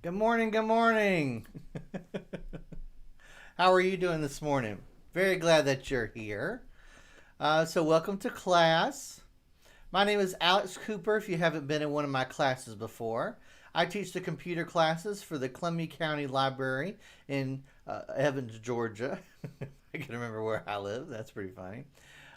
Good morning, good morning. How are you doing this morning? Very glad that you're here. So, welcome to class. My name is Alex Cooper. If you haven't been in one of my classes before, I teach the computer classes for the Columbia County Library in Evans, Georgia. I can remember where I live. That's pretty funny.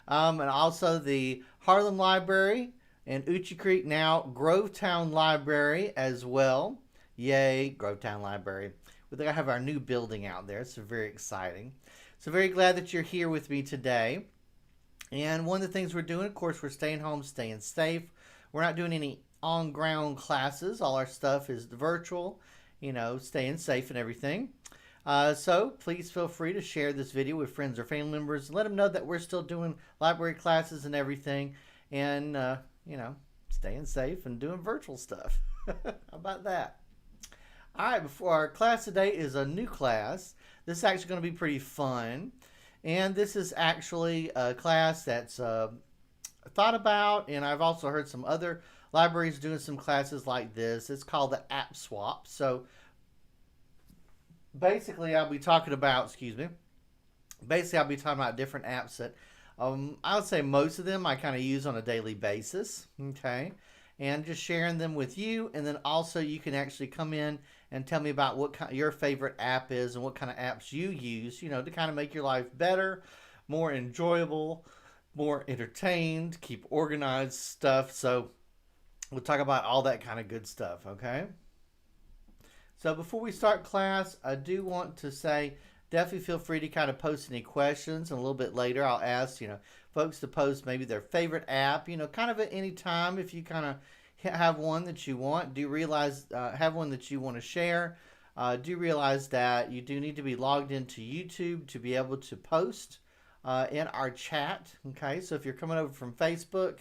And also the Harlem Library and Uchi Creek, now Grovetown Library as well. Yay, Grovetown Library. We're going to have our new building out there. It's very exciting. So very glad that you're here with me today. And one of the things we're doing, of course, we're staying home, staying safe. We're not doing any on-ground classes. All our stuff is virtual, staying safe and everything. So please feel free to share this video with friends or family members. Let them know that we're still doing library classes and everything. And, staying safe and doing virtual stuff. How about that? All right, before our class today is a new class. This is actually going to be pretty fun. And this is actually a class that's thought about, and I've also heard some other libraries doing some classes like this. It's called the App Swap. So basically I'll be talking about, different apps that I would say most of them I kind of use on a daily basis, okay? And just sharing them with you, and then also you can actually come in and tell me about what your favorite app is and what kind of apps you use, to kind of make your life better, more enjoyable, more entertained, keep organized stuff. So we'll talk about all that kind of good stuff, okay? So before we start class, I do want to say definitely feel free to kind of post any questions, and a little bit later I'll ask, folks to post maybe their favorite app, kind of at any time. If you kind of have one that you want, do realize have one that you want to share, do realize that you do need to be logged into YouTube to be able to post in our chat. Okay, so if you're coming over from Facebook,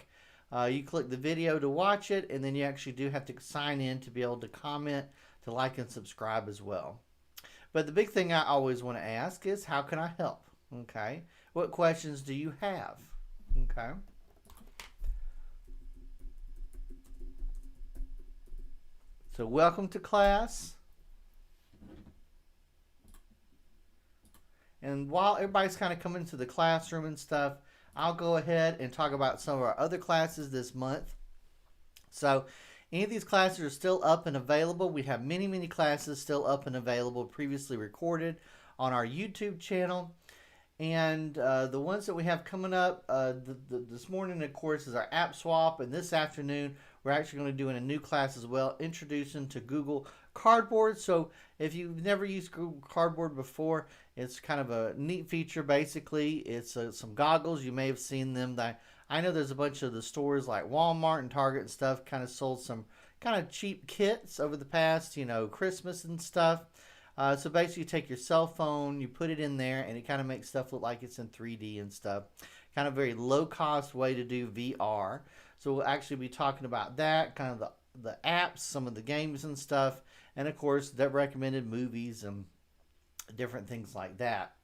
you click the video to watch it, and then you actually do have to sign in to be able to comment, to like and subscribe as well. But the big thing I always want to ask is, how can I help? Okay, what questions do you have? Okay. So welcome to class. And while everybody's kind of coming to the classroom and stuff, I'll go ahead and talk about some of our other classes this month. So any of these classes are still up and available. We have many, many classes still up and available, previously recorded on our YouTube channel. And the ones that we have coming up this morning, of course, is our app swap. And this afternoon, we're actually going to be doing a new class as well, introducing to Google Cardboard. So if you've never used Google Cardboard before, it's kind of a neat feature. Basically, it's some goggles. You may have seen them. I know there's a bunch of the stores like Walmart and Target and stuff kind of sold some kind of cheap kits over the past, Christmas and stuff. So basically you take your cell phone, you put it in there, and it kind of makes stuff look like it's in 3D and stuff. Kind of very low cost way to do VR. So we'll actually be talking about that, kind of the apps, some of the games and stuff, and of course the recommended movies and different things like that.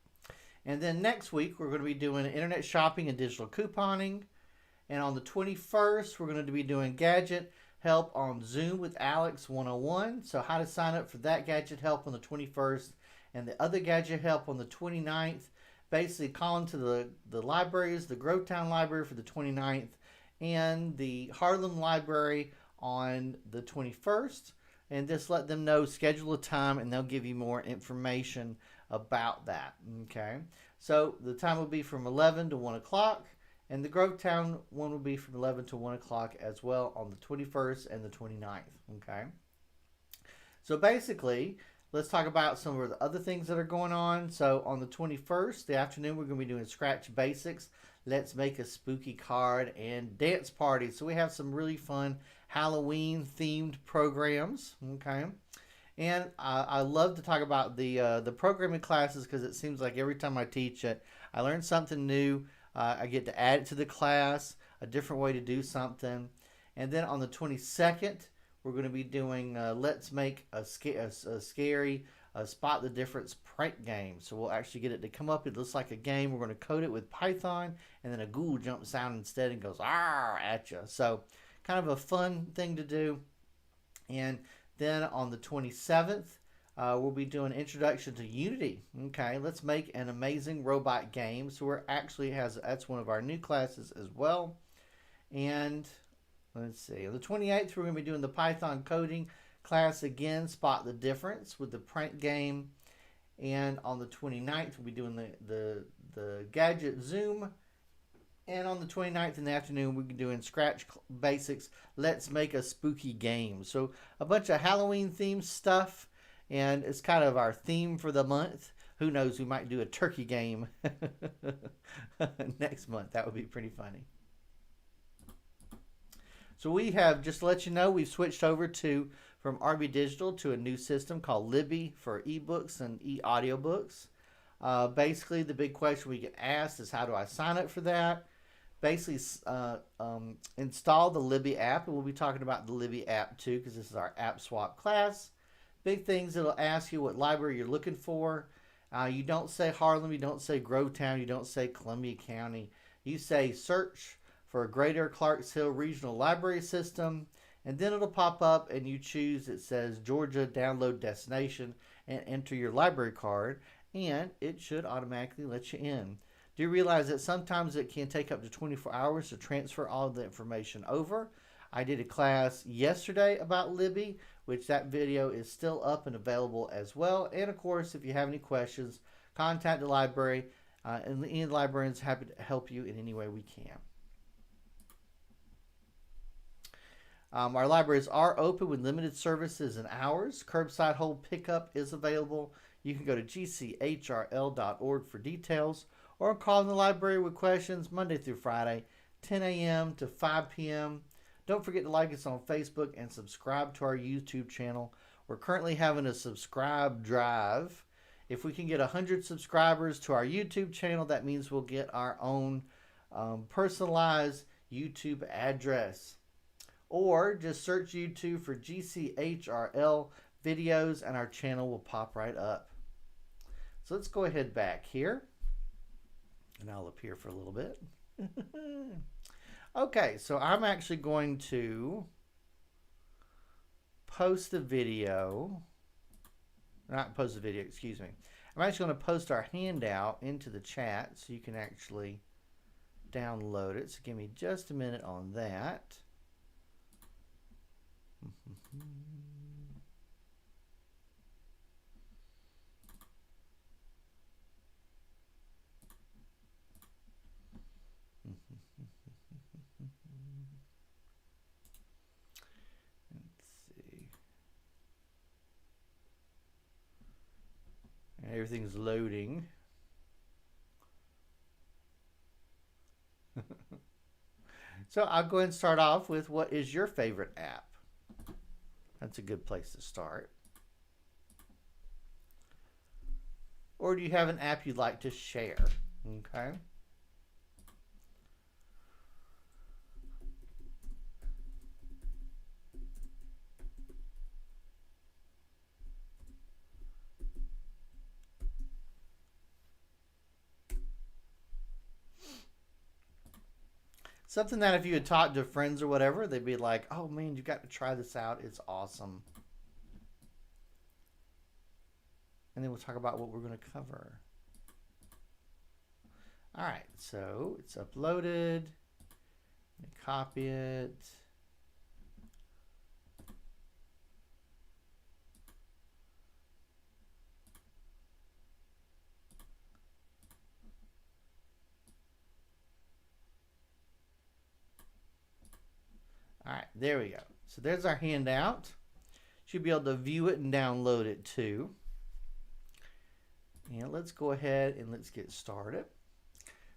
And then next week we're going to be doing internet shopping and digital couponing. And on the 21st, we're going to be doing gadget help on Zoom with Alex 101. So how to sign up for that gadget help on the 21st, and the other gadget help on the 29th. Basically calling to the libraries, the Grovetown Library for the 29th, and the Harlem Library on the 21st. And just let them know, schedule a time, and they'll give you more information about that. Okay, so the time will be from 11 to 1 o'clock. And the Grovetown one will be from 11 to 1 o'clock as well on the 21st and the 29th, okay? So basically, let's talk about some of the other things that are going on. So on the 21st, the afternoon, we're going to be doing Scratch Basics, Let's Make a Spooky Card, and Dance Party. So we have some really fun Halloween-themed programs, okay? And I love to talk about the programming classes, because it seems like every time I teach it, I learn something new. I get to add it to the class, a different way to do something. And then on the 22nd, we're going to be doing Let's Make a Scary Spot the Difference prank game. So we'll actually get it to come up. It looks like a game. We're going to code it with Python, and then a ghoul jumps out instead and goes "Arr!" at you. So kind of a fun thing to do. And Then on the 27th, we'll be doing Introduction to Unity. Okay, let's make an amazing robot game. So we're actually that's one of our new classes as well. And let's see, on the 28th, we're going to be doing the Python coding class again, Spot the Difference with the prank game. And on the 29th, we'll be doing the gadget Zoom. And on the 29th in the afternoon, we'll be doing Scratch Basics, Let's Make a Spooky Game. So a bunch of Halloween themed stuff, and it's kind of our theme for the month. Who knows, we might do a turkey game next month. That would be pretty funny. So we have, just to let you know, we've switched over from RB Digital to a new system called Libby for ebooks and e-audiobooks. Basically, the big question we get asked is, how do I sign up for that? Basically, install the Libby app, and we'll be talking about the Libby app too, because this is our app swap class. Big things, it'll ask you what library you're looking for. You don't say Harlem, you don't say Grovetown, you don't say Columbia County. You say search for a Greater Clarksville Regional Library System, and then it'll pop up and you choose, it says Georgia download destination, and enter your library card, and it should automatically let you in. Do you realize that sometimes it can take up to 24 hours to transfer all of the information over? I did a class yesterday about Libby, which that video is still up and available as well. And of course, if you have any questions, contact the library, and any librarians happy to help you in any way we can. Our libraries are open with limited services and hours. Curbside home pickup is available. You can go to gchrl.org for details, or call in the library with questions Monday through Friday, 10 a.m. to 5 p.m. Don't forget to like us on Facebook and subscribe to our YouTube channel. We're currently having a subscribe drive. If we can get 100 subscribers to our YouTube channel, that means we'll get our own personalized YouTube address. Or just search YouTube for GCHRL videos and our channel will pop right up. So let's go ahead back here. And I'll appear for a little bit. Okay, so I'm actually going to post the video. Not post the video, excuse me. I'm actually going to post our handout into the chat so you can actually download it. So give me just a minute on that. Everything's loading. So I'll go ahead and start off with, what is your favorite app? That's a good place to start. Or do you have an app you'd like to share? Okay. Something that if you had talked to friends or whatever, they'd be like, oh man, you got to try this out. It's awesome. And then we'll talk about what we're going to cover. All right, so it's uploaded. Let me copy it. All right, there we go. So there's our handout. Should be able to view it and download it too. And let's go ahead and let's get started.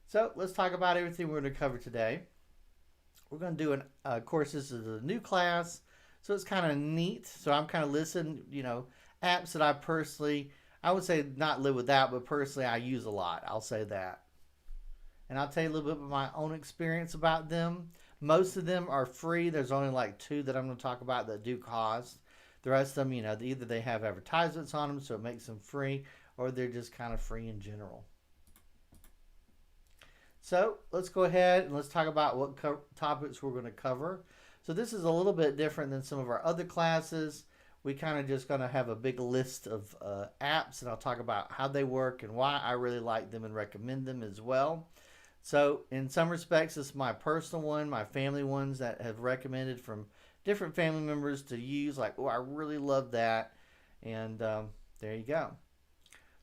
So let's talk about everything we're going to cover today. We're going to do of course, this is a new class, so it's kind of neat. So I'm kind of listing, apps that I personally, I would say not live without, but personally I use a lot. I'll say that. And I'll tell you a little bit about my own experience about them. Most of them are free. There's only like 2 that I'm going to talk about that do cost. The rest of them, either they have advertisements on them, so it makes them free, or they're just kind of free in general. So let's go ahead and let's talk about what topics we're going to cover. So this is a little bit different than some of our other classes. we kind of just going to have a big list of apps, and I'll talk about how they work and why I really like them and recommend them as well. So in some respects, it's my personal one, my family ones that have recommended from different family members to use. Like, oh, I really love that. And there you go.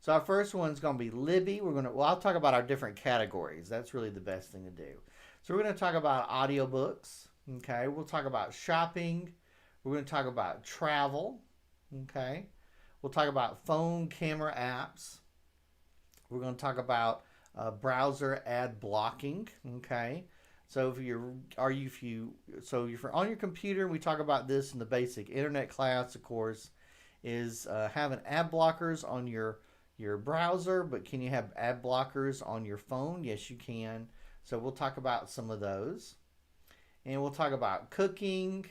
So our first one's going to be Libby. I'll talk about our different categories. That's really the best thing to do. So we're going to talk about audiobooks. Okay. We'll talk about shopping. We're going to talk about travel. Okay. We'll talk about phone camera apps. We're going to talk about browser ad blocking. Okay. So if you're on your computer, we talk about this in the basic internet class, of course, is having ad blockers on your browser, but can you have ad blockers on your phone? Yes, you can. So we'll talk about some of those. And we'll talk about cooking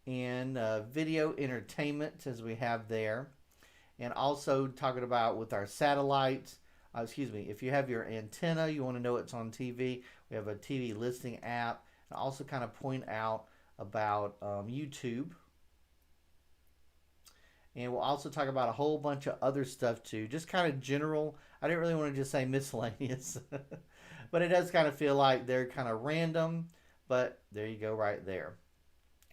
and video entertainment as we have there. And also talking about with our satellites, if you have your antenna, you want to know it's on TV, we have a TV listing app. And also kind of point out about YouTube. And we'll also talk about a whole bunch of other stuff too. Just kind of general. I didn't really want to just say miscellaneous. But it does kind of feel like they're kind of random. But there you go right there.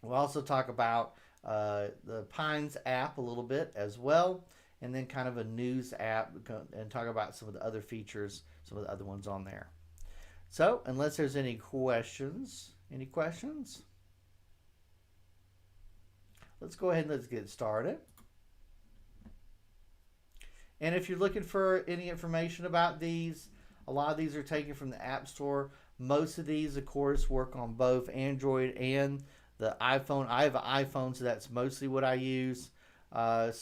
We'll also talk about the Pines app a little bit as well. And then kind of a news app and talk about some of the other features, some of the other ones on there. So unless there's any questions. Any questions? Let's go ahead and let's get started. And if you're looking for any information about these, a lot of these are taken from the App Store. Most of these, of course, work on both Android and the iPhone. I have an iPhone, so that's mostly what I use. You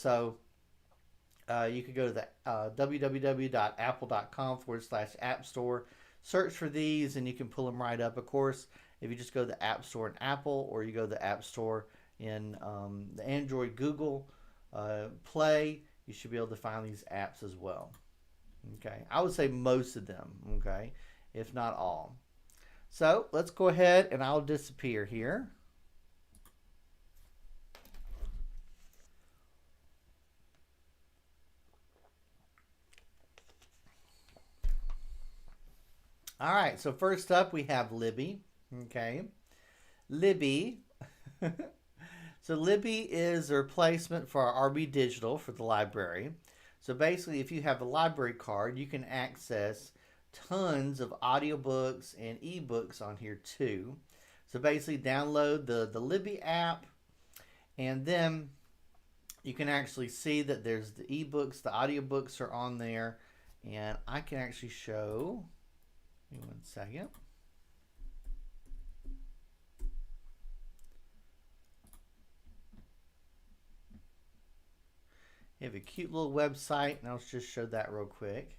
could go to the www.apple.com/App Store, search for these, and you can pull them right up. Of course, if you just go to the App Store in Apple, or you go to the App Store in the Android Google Play, you should be able to find these apps as well. Okay, I would say most of them, okay, if not all. So let's go ahead and I'll disappear here. All right, so first up we have Libby. Okay, Libby. So Libby is a replacement for our RB Digital for the library. So basically, if you have a library card, you can access tons of audiobooks and ebooks on here too. So basically, download the Libby app, and then you can actually see that there's the ebooks, the audiobooks are on there, and I can actually show. Give me 1 second. You have a cute little website, and I'll just show that real quick.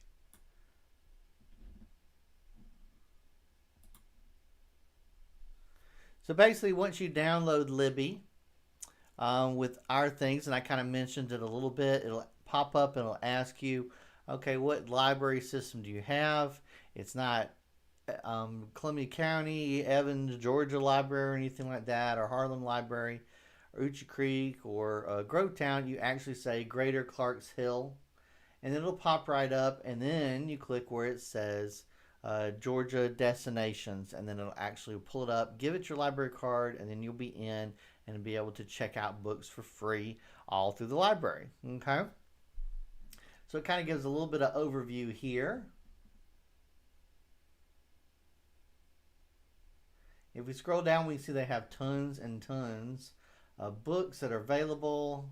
So basically, once you download Libby with our things, and I kind of mentioned it a little bit, it'll pop up and it'll ask you, okay, what library system do you have? It's not Columbia County, Evans, Georgia Library, or anything like that, or Harlem Library, Uchi Creek, or Grovetown. You actually say Greater Clarks Hill, and then it'll pop right up, and then you click where it says Georgia destinations, and then it'll actually pull it up, give it your library card, and then you'll be in and be able to check out books for free all through the library. Okay, so it kind of gives a little bit of overview here. If we scroll down, we see they have tons and tons of books that are available.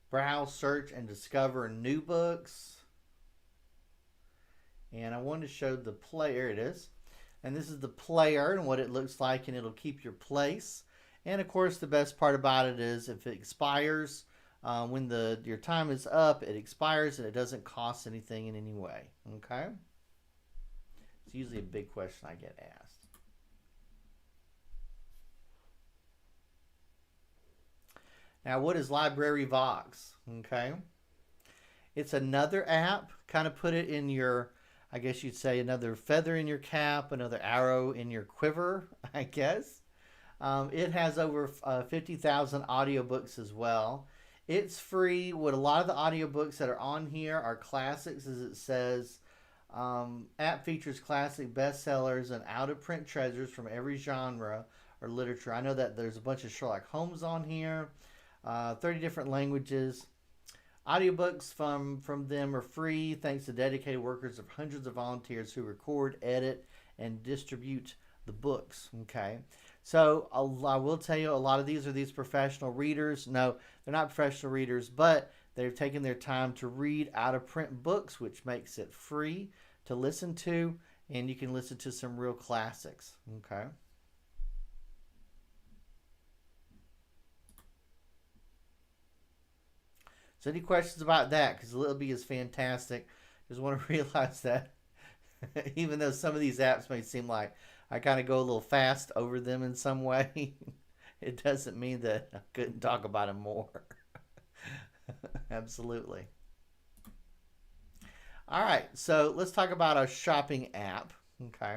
Browse, search, and discover new books. And I wanted to show the player. It is. And this is the player and what it looks like, and it'll keep your place. And of course, the best part about it is if it expires, when your time is up, it expires and it doesn't cost anything in any way. Okay? It's usually a big question I get asked. Now, what is Library Vox? Okay. It's another app. Kind of put it in your I guess you'd say another feather in your cap, another arrow in your quiver, I guess. It has over 50,000 audiobooks as well. It's free. What a lot of the audiobooks that are on here are classics, as it says. App features classic bestsellers and out-of-print treasures from every genre or literature. I know that there's a bunch of Sherlock Holmes on here, 30 different languages. Audiobooks from them are free thanks to dedicated workers of hundreds of volunteers who record, edit, and distribute the books. Okay, so I will tell you a lot of these professional readers. No, they're not professional readers, but they've taken their time to read out-of-print books, which makes it free to listen to, and you can listen to some real classics. Okay. So any questions about that? Because Libby is fantastic. Just want to realize that even though some of these apps may seem like I kind of go a little fast over them in some way, it doesn't mean that I couldn't talk about them more. Absolutely. All right, so let's talk about our shopping app. Okay,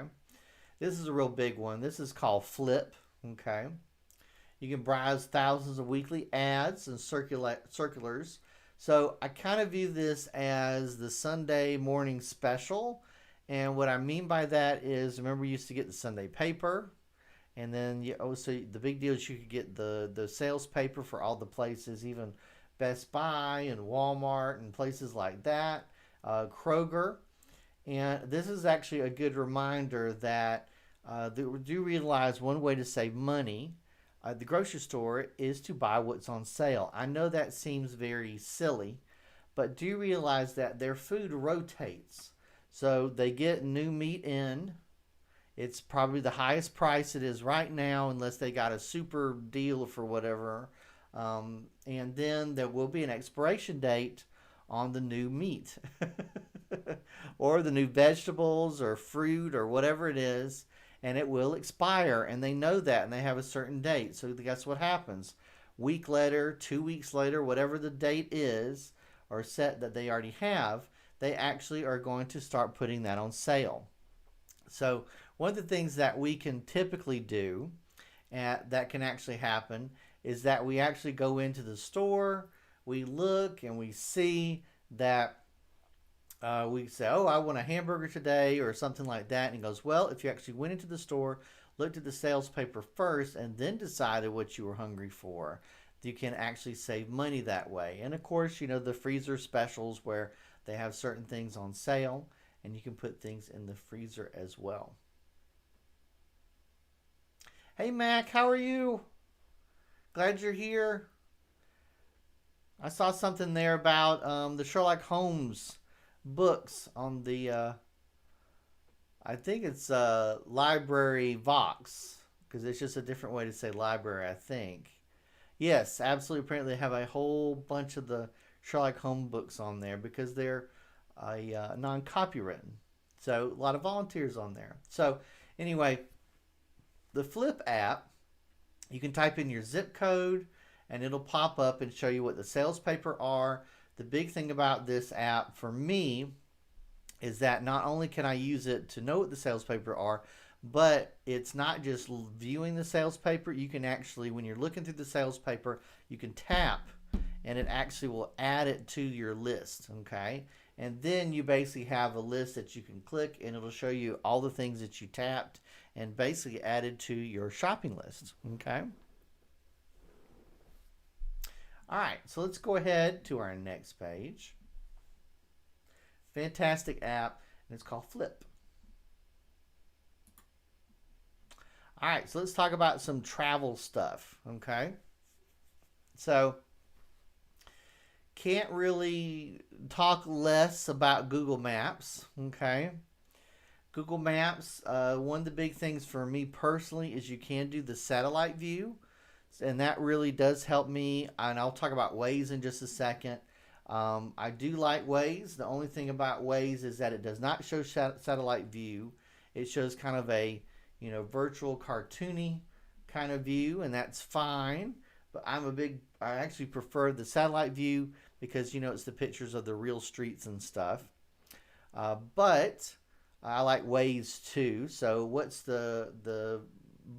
this is a real big one. This is called Flip. Okay, you can browse thousands of weekly ads and circulars. So I kind of view this as the Sunday morning special. And what I mean by that is, remember, you used to get the Sunday paper. And then you also, the big deal is you could get the sales paper for all the places, even Best Buy and Walmart and places like that, Kroger. And this is actually a good reminder that do realize one way to save money at the grocery store is to buy what's on sale. I know that seems very silly, but do realize that their food rotates. So they get new meat in. It's probably the highest price it is right now, unless they got a super deal for whatever. And then there will be an expiration date on the new meat or the new vegetables or fruit or whatever it is, and it will expire, and they know that, and they have a certain date. So guess what happens? Week later, 2 weeks later, whatever the date is or set that they already have, they actually are going to start putting that on sale. So one of the things that we can typically do that can actually happen is that we actually go into the store, we look, and we see that we say, oh, I want a hamburger today or something like that. And he goes, well, if you actually went into the store, looked at the sales paper first, and then decided what you were hungry for, you can actually save money that way. And of course, you know, the freezer specials where they have certain things on sale, and you can put things in the freezer as well. Hey, Mac, how are you? Glad you're here. I saw something there about the Sherlock Holmes books on the, I think it's Library Vox, because it's just a different way to say library, I think. Yes, absolutely. Apparently they have a whole bunch of the Sherlock Holmes books on there because they're non-copywritten. So a lot of volunteers on there. So anyway, the Flip app, you can type in your zip code and it'll pop up and show you what the sales paper are. The big thing about this app for me is that not only can I use it to know what the sales paper are, but it's not just viewing the sales paper. You can actually, when you're looking through the sales paper, you can tap and it actually will add it to your list, okay? And then you basically have a list that you can click and it'll show you all the things that you tapped and basically added to your shopping list, okay? All right, so let's go ahead to our next page. Fantastic app, and it's called Flip. All right, so let's talk about some travel stuff, okay? So, can't really talk less about Google Maps, okay? Google Maps, one of the big things for me personally is you can do the satellite view, and that really does help me, and I'll talk about Waze in just a second. I do like Waze. The only thing about Waze is that it does not show satellite view. It shows kind of a, you know, virtual cartoony kind of view, and that's fine. But I actually prefer the satellite view because, you know, it's the pictures of the real streets and stuff. But I like Waze too. So what's the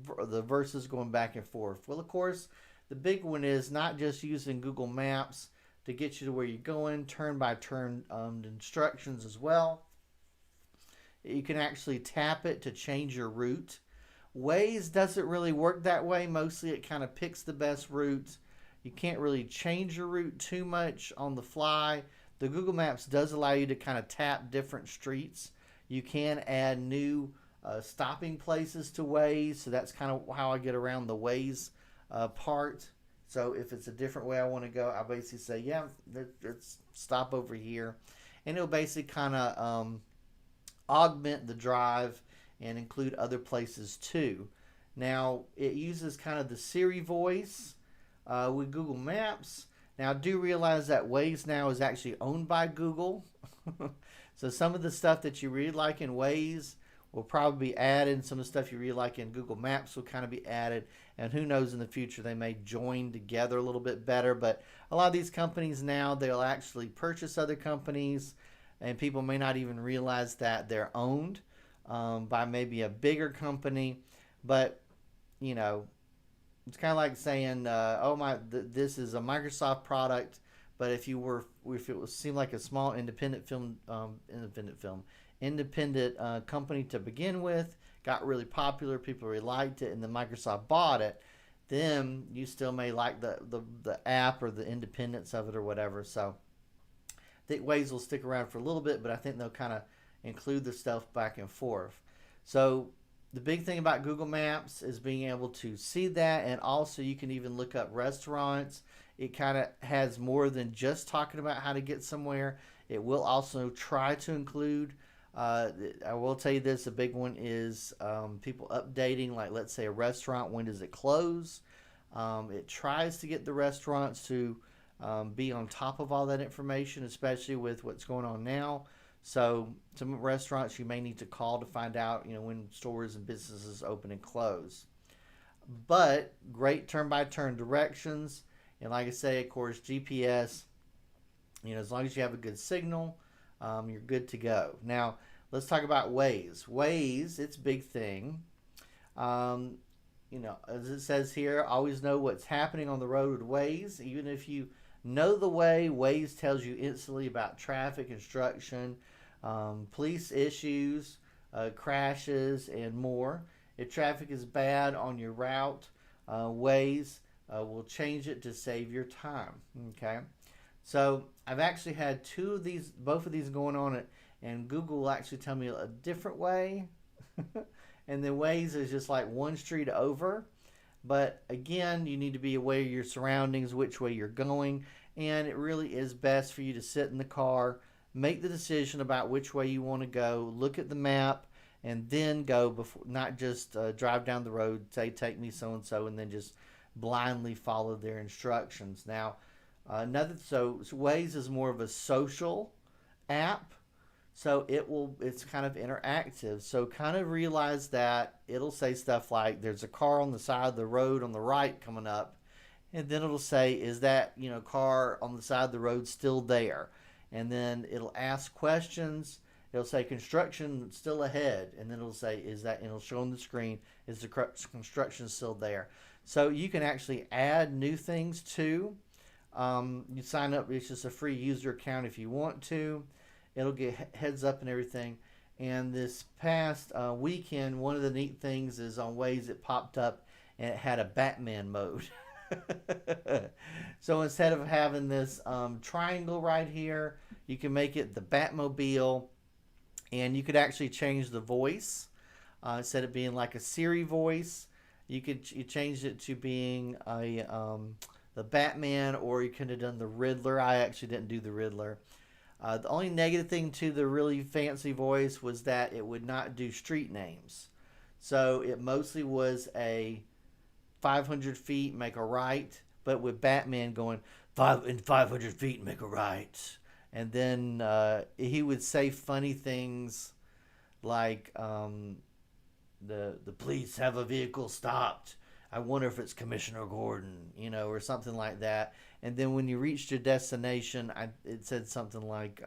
verses going back and forth? Well, of course, the big one is not just using Google Maps to get you to where you're going, turn by turn instructions as well. You can actually tap it to change your route. Waze doesn't really work that way. Mostly it kind of picks the best route. You can't really change your route too much on the fly. The Google Maps does allow you to kind of tap different streets. You can add new stopping places to Waze. So that's kind of how I get around the Waze part. So if it's a different way I want to go, I basically say, yeah, let's stop over here. And it'll basically kind of augment the drive and include other places too. Now, it uses kind of the Siri voice with Google Maps. Now, I do realize that Waze now is actually owned by Google. So some of the stuff that you really like in Waze will probably be added. Some of the stuff you really like in Google Maps will kind of be added. And who knows, in the future they may join together a little bit better. But a lot of these companies now, they'll actually purchase other companies, and people may not even realize that they're owned by maybe a bigger company. But, you know, it's kind of like saying, this is a Microsoft product, but if it seemed like a small independent company to begin with, got really popular, people really liked it, and then Microsoft bought it, then you still may like the app or the independence of it or whatever. So I think Waze will stick around for a little bit, but I think they'll kind of include the stuff back and forth. So the big thing about Google Maps is being able to see that, and also you can even look up restaurants. It kind of has more than just talking about how to get somewhere. It will also try to include, I will tell you this, a big one is people updating, like let's say a restaurant, when does it close? It tries to get the restaurants to be on top of all that information, especially with what's going on now. So some restaurants you may need to call to find out, when stores and businesses open and close. But great turn-by-turn directions. And like I say, of course, GPS, as long as you have a good signal, you're good to go. Now, let's talk about Waze. Waze, its big thing. As it says here, always know what's happening on the road with Waze. Even if you know the way, Waze tells you instantly about traffic, construction, police issues, crashes, and more. If traffic is bad on your route, Waze will change it to save your time. Okay, so I've actually had both of these going on it, and Google will actually tell me a different way, and then Waze is just like one street over. But again, you need to be aware of your surroundings, which way you're going, and it really is best for you to sit in the car, make the decision about which way you want to go, look at the map, and then go, before, not just drive down the road, say take me so and so, and then just blindly follow their instructions. Now, so Waze is more of a social app, so it's kind of interactive. So kind of realize that it'll say stuff like, there's a car on the side of the road on the right coming up, and then it'll say, is that car on the side of the road still there? And then it'll ask questions. It'll say construction still ahead, and then it'll say, and it'll show on the screen, is the construction still there? So you can actually add new things too. You sign up, it's just a free user account if you want to. It'll get heads up and everything. And this past weekend, one of the neat things is on Waze, it popped up and it had a Batman mode. So instead of having this triangle right here, you can make it the Batmobile, and you could actually change the voice. Instead of being like a Siri voice, you changed it to being the Batman, or you could have done the Riddler. I actually didn't do the Riddler. The only negative thing to the really fancy voice was that it would not do street names. So it mostly was a 500 feet, make a right, but with Batman going 500 feet, make a right. And then he would say funny things like, the police have a vehicle stopped. I wonder if it's Commissioner Gordon, or something like that. And then when you reached your destination, it said something like,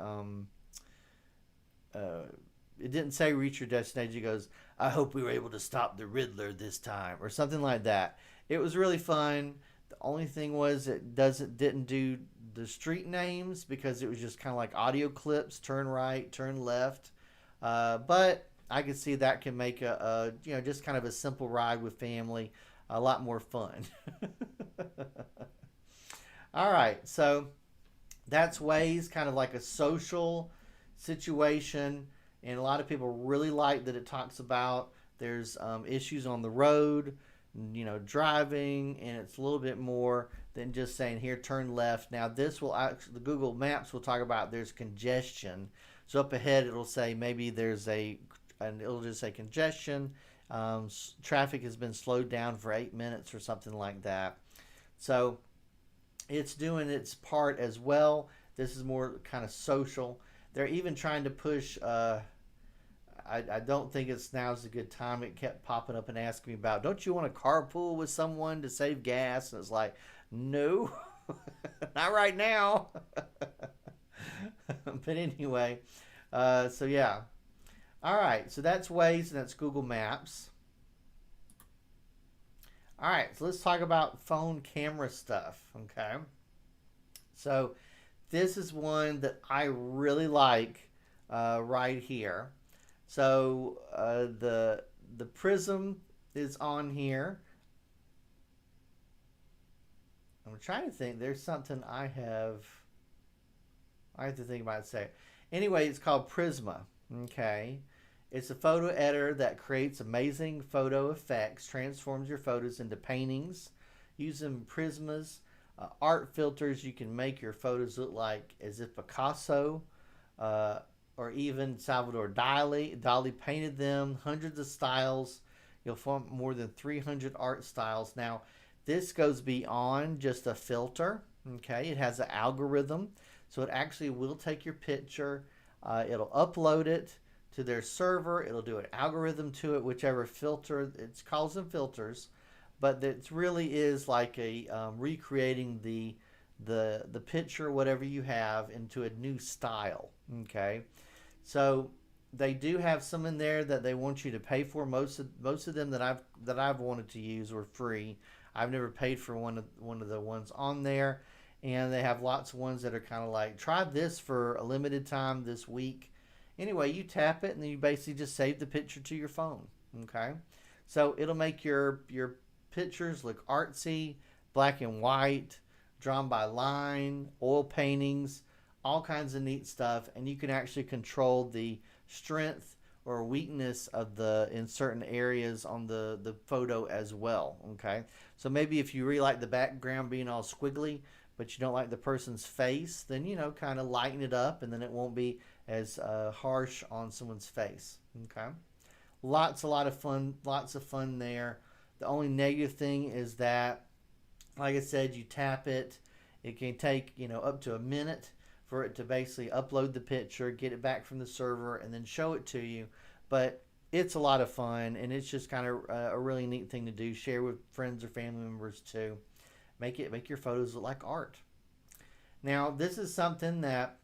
it didn't say reach your destination. It goes, I hope we were able to stop the Riddler this time, or something like that. It was really fun. The only thing was it didn't do the street names because it was just kind of like audio clips, turn right, turn left. But I could see that can make just kind of a simple ride with family a lot more fun. All right, so that's Waze, kind of like a social situation, and a lot of people really like that it talks about there's issues on the road, driving, and it's a little bit more than just saying here turn left. Now this will actually, the Google Maps will talk about there's congestion. So up ahead it'll say maybe and it'll just say congestion. Traffic has been slowed down for 8 minutes or something like that. So it's doing its part as well. This is more kind of social. They're even trying to push. I don't think now's a good time. It kept popping up and asking me about, don't you want to carpool with someone to save gas? And it's like, no, not right now. But anyway, so yeah. All right, so that's Waze and that's Google Maps. All right, so let's talk about phone camera stuff, okay? So this is one that I really like right here. So the Prism is on here. I'm trying to think. There's something I have to think about it. Say. Anyway, it's called Prisma, okay? It's a photo editor that creates amazing photo effects, transforms your photos into paintings. Using Prisma's art filters, you can make your photos look like as if Picasso or even Salvador Dali painted them. Hundreds of styles. You'll find more than 300 art styles. Now, this goes beyond just a filter. Okay, it has an algorithm, so it actually will take your picture. It'll upload it to their server. It'll do an algorithm to it, whichever filter. It calls them filters, but it really is like a recreating the picture, whatever you have, into a new style. Okay, so they do have some in there that they want you to pay for. Most of them that I've wanted to use were free. I've never paid for one of the ones on there, and they have lots of ones that are kind of like, try this for a limited time this week. Anyway, you tap it and then you basically just save the picture to your phone. Okay, so it'll make your pictures look artsy, black and white, drawn by line, oil paintings, all kinds of neat stuff, and you can actually control the strength or weakness of in certain areas on the photo as well. Okay, so maybe if you really like the background being all squiggly, but you don't like the person's face, then kind of lighten it up, and then it won't be as harsh on someone's face. Okay, lots of fun there. The only negative thing is that, like I said, you tap it, it can take up to a minute for it to basically upload the picture, get it back from the server, and then show it to you. But it's a lot of fun, and it's just kind of a really neat thing to do. Share with friends or family members too. Make your photos look like art. Now, this is something that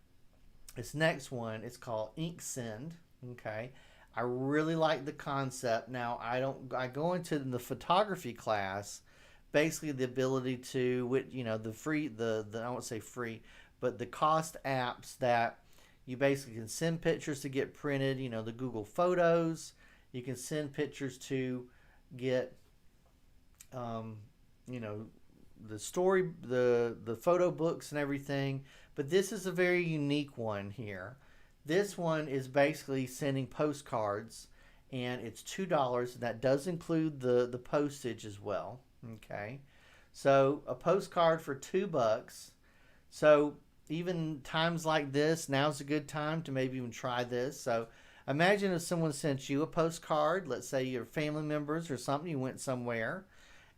this next one, it's called Ink Send. Okay, I really like the concept. Now, I go into the photography class, basically the ability to, with the free, the I won't say free, but the cost apps that you basically can send pictures to get printed. The Google Photos. You can send pictures to get, the photo books and everything. But this is a very unique one here. This one is basically sending postcards, and it's $2, and that does include the postage as well. Okay, so a postcard for $2. So even times like this, now's a good time to maybe even try this. So imagine if someone sent you a postcard, let's say your family members or something, you went somewhere,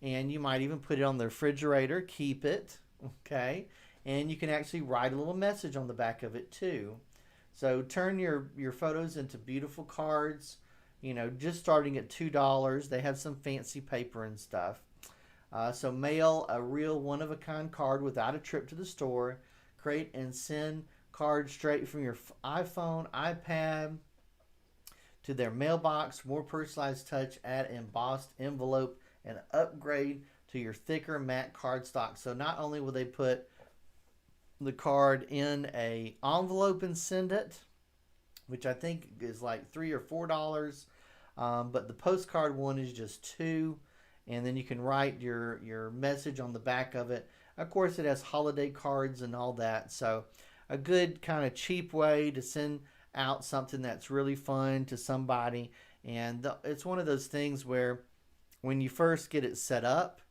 and you might even put it on the refrigerator, keep it, okay? And you can actually write a little message on the back of it too. So turn your photos into beautiful cards, just starting at $2. They have some fancy paper and stuff. So mail a real one-of-a-kind card without a trip to the store. Create and send cards straight from your iPhone, iPad, to their mailbox, more personalized touch, add embossed envelope, and upgrade to your thicker matte cardstock. So not only will they put the card in a envelope and send it, which I think is like $3 or $4, but the postcard one is just $2, and then you can write your message on the back of it. Of course, it has holiday cards and all that, so a good kind of cheap way to send out something that's really fun to somebody. And it's one of those things where when you first get it set up,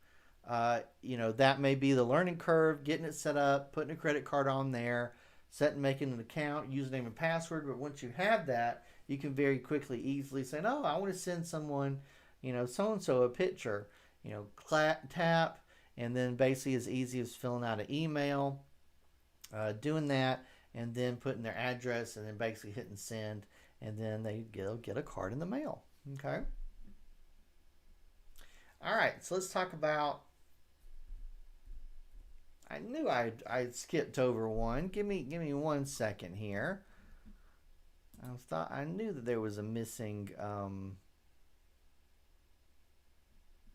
that may be the learning curve, getting it set up, putting a credit card on there, making an account, username and password. But once you have that, you can very quickly, easily say, no, I want to send someone, so-and-so a picture, tap, and then basically as easy as filling out an email, doing that, and then putting their address, and then basically hitting send, and then they'll get a card in the mail. Okay. All right, so let's talk about. I knew I'd skipped over one. Give me 1 second here. I knew that there was a missing.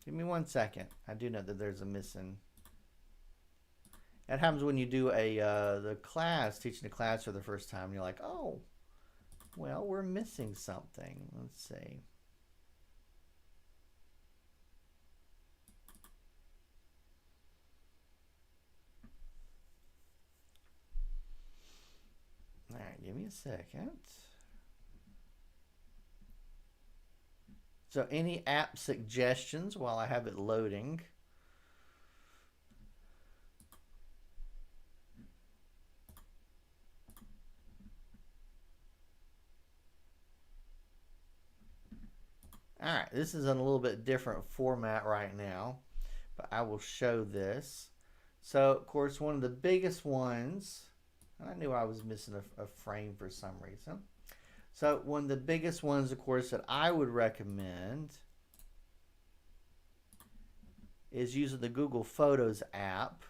Give me 1 second. I do know that there's a missing. That happens when you do teaching the class for the first time. You're like, oh, well, we're missing something. Let's see. All right, give me a second. So any app suggestions while I have it loading? All right, this is in a little bit different format right now, but I will show this. So, of course, one of the biggest ones, I knew I was missing a frame for some reason. So, one of the biggest ones, of course, that I would recommend is using the Google Photos app.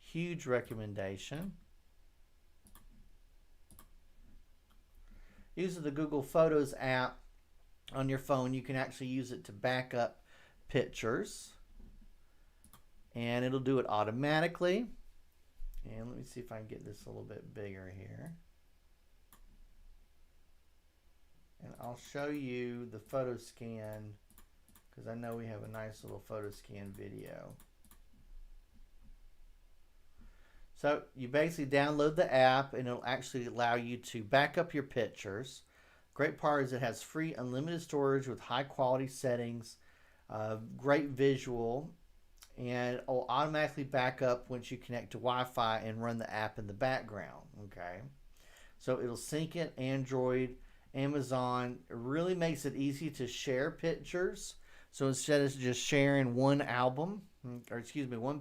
Huge recommendation. Using the Google Photos app on your phone, you can actually use it to back up pictures, and it'll do it automatically. And let me see if I can get this a little bit bigger here, and I'll show you the Photoscan because I know we have a nice little Photoscan video. So you basically download the app, and it'll actually allow you to back up your pictures. Great part is it has free unlimited storage with high quality settings, great visual, and it'll automatically back up once you connect to Wi-Fi and run the app in the background. Okay, so it'll sync it Android, Amazon. It really makes it easy to share pictures. So instead of just sharing one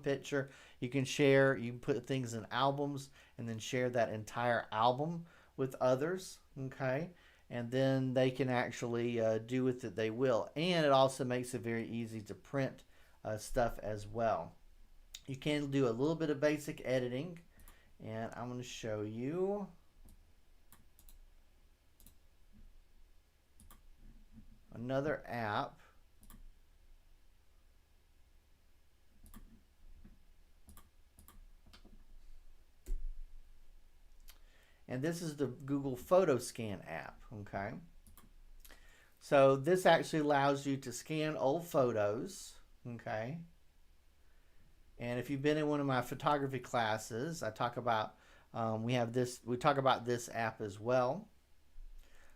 picture, you can put things in albums and then share that entire album with others. Okay. And then they can actually do with it they will. And it also makes it very easy to print stuff as well. You can do a little bit of basic editing, and I'm going to show you another app. And this is the Google Photoscan app, okay? So this actually allows you to scan old photos, okay? And if you've been in one of my photography classes, I talk about, we talk about this app as well.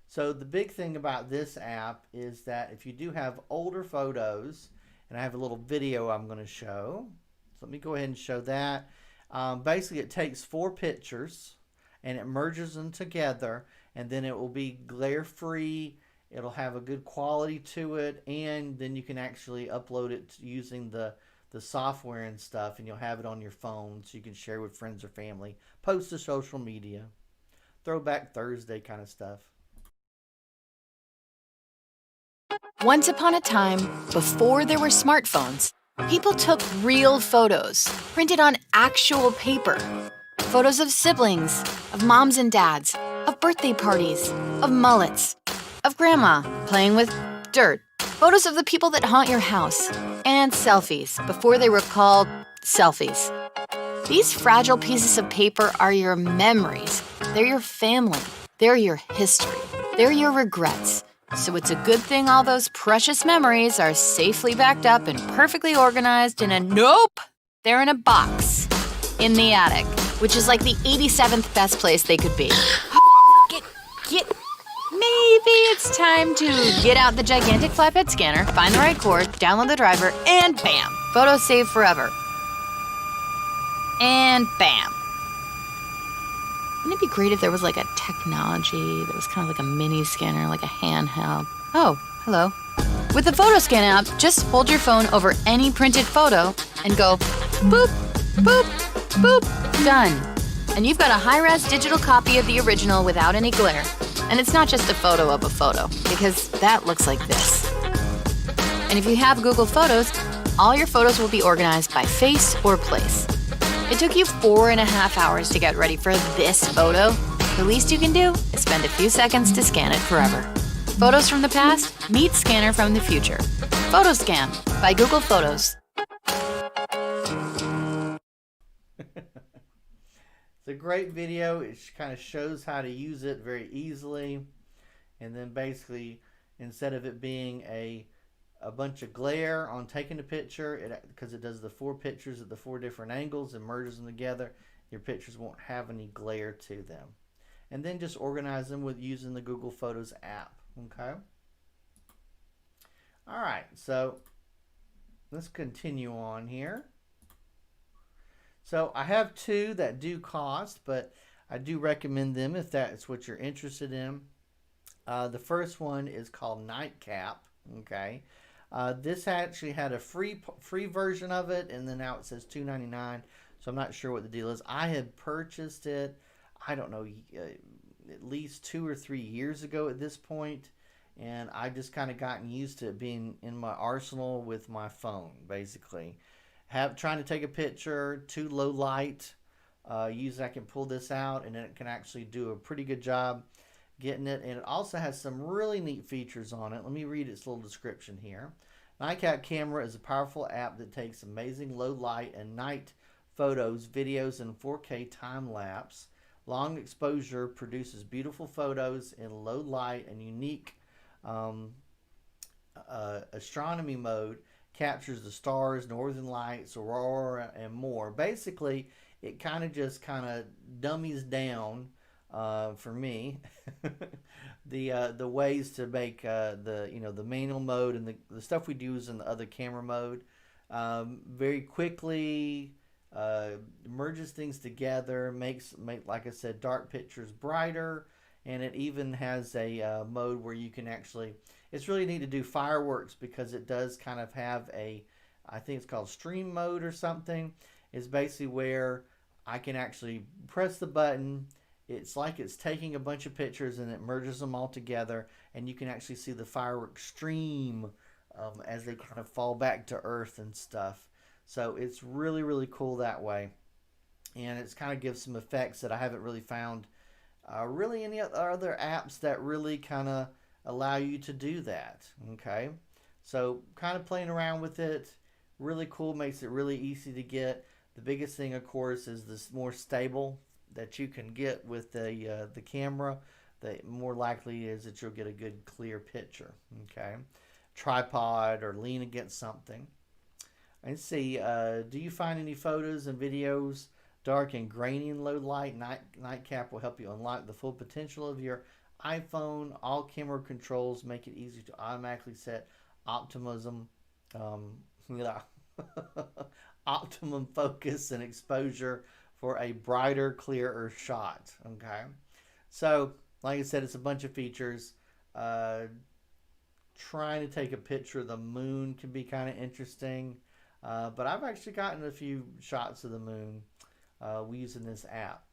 So the big thing about this app is that if you do have older photos, and I have a little video I'm going to show. So let me go ahead and show that. Basically, it takes 4 pictures, and it merges them together, and then it will be glare free. It'll have a good quality to it, and then you can actually upload it using the software and stuff, and you'll have it on your phone so you can share with friends or family, post to social media, Throwback Thursday kind of stuff. Once upon a time, before there were smartphones, people took real photos, printed on actual paper. Photos of siblings, of moms and dads, of birthday parties, of mullets. of grandma playing with dirt, photos of the people that haunt your house, and selfies before they were called selfies. These fragile pieces of paper are your memories. They're your family. They're your history. They're your regrets. So it's a good thing all those precious memories are safely backed up and perfectly organized in a nope! They're in a box in the attic, which is like the 87th best place they could be. Maybe it's time to get out the gigantic flatbed scanner, find the right cord, download the driver, and bam! Photos saved forever. And bam! Wouldn't it be great if there was like a technology that was kind of like a mini scanner, like a handheld? Oh, hello. With the Photoscan app, just hold your phone over any printed photo and go boop, boop, boop, done. And you've got a high-res digital copy of the original without any glare. And it's not just a photo of a photo, because that looks like this. And if you have Google Photos, all your photos will be organized by face or place. It took you 4.5 hours to get ready for this photo. The least you can do is spend a few seconds to scan it forever. Photos from the past meet scanner from the future. Photoscan by Google Photos. It's a great video. It kind of shows how to use it very easily. And then basically, instead of it being a bunch of glare on taking a picture, because it does the 4 pictures at the 4 different angles and merges them together, your pictures won't have any glare to them. And then just organize them with using the Google Photos app. Okay. All right. So let's continue on here. So I have 2 that do cost, but I do recommend them if that's what you're interested in. The first one is called Nightcap. Okay. This actually had a free version of it, and then now it says $2.99. So I'm not sure what the deal is. I had purchased it, I don't know, at least 2 or 3 years ago at this point, and I just kind of gotten used to it being in my arsenal with my phone, basically. Trying to take a picture, too low light. Usually I can pull this out, and then it can actually do a pretty good job getting it. And it also has some really neat features on it. Let me read its little description here. Nightcap Camera is a powerful app that takes amazing low light and night photos, videos, and 4K time lapse. Long exposure produces beautiful photos in low light and unique astronomy mode. Captures the stars, northern lights, aurora, and more. Basically, it kind of dummies down for me the ways to make the manual mode and the stuff we do is in the other camera mode very quickly. Merges things together, makes like I said, dark pictures brighter, and it even has a mode where you can actually, it's really neat to do fireworks, because it does kind of have I think it's called stream mode or something. It's basically where I can actually press the button. It's like it's taking a bunch of pictures and it merges them all together, and you can actually see the fireworks stream as they kind of fall back to earth and stuff. So it's really, really cool that way. And it's kind of gives some effects that I haven't really found really any other apps that really kind of allow you to do that. Okay. So kind of playing around with it, really cool, makes it really easy to get. The biggest thing, of course, is this more stable that you can get with the camera. The more likely is that you'll get a good clear picture. Okay. Tripod or lean against something. Let's see, do you find any photos and videos dark and grainy in low light? Nightcap will help you unlock the full potential of your iPhone. All camera controls make it easy to automatically set optimum focus and exposure for a brighter, clearer shot. Okay, so like I said, it's a bunch of features. Trying to take a picture of the moon can be kind of interesting. But I've actually gotten a few shots of the moon using this app.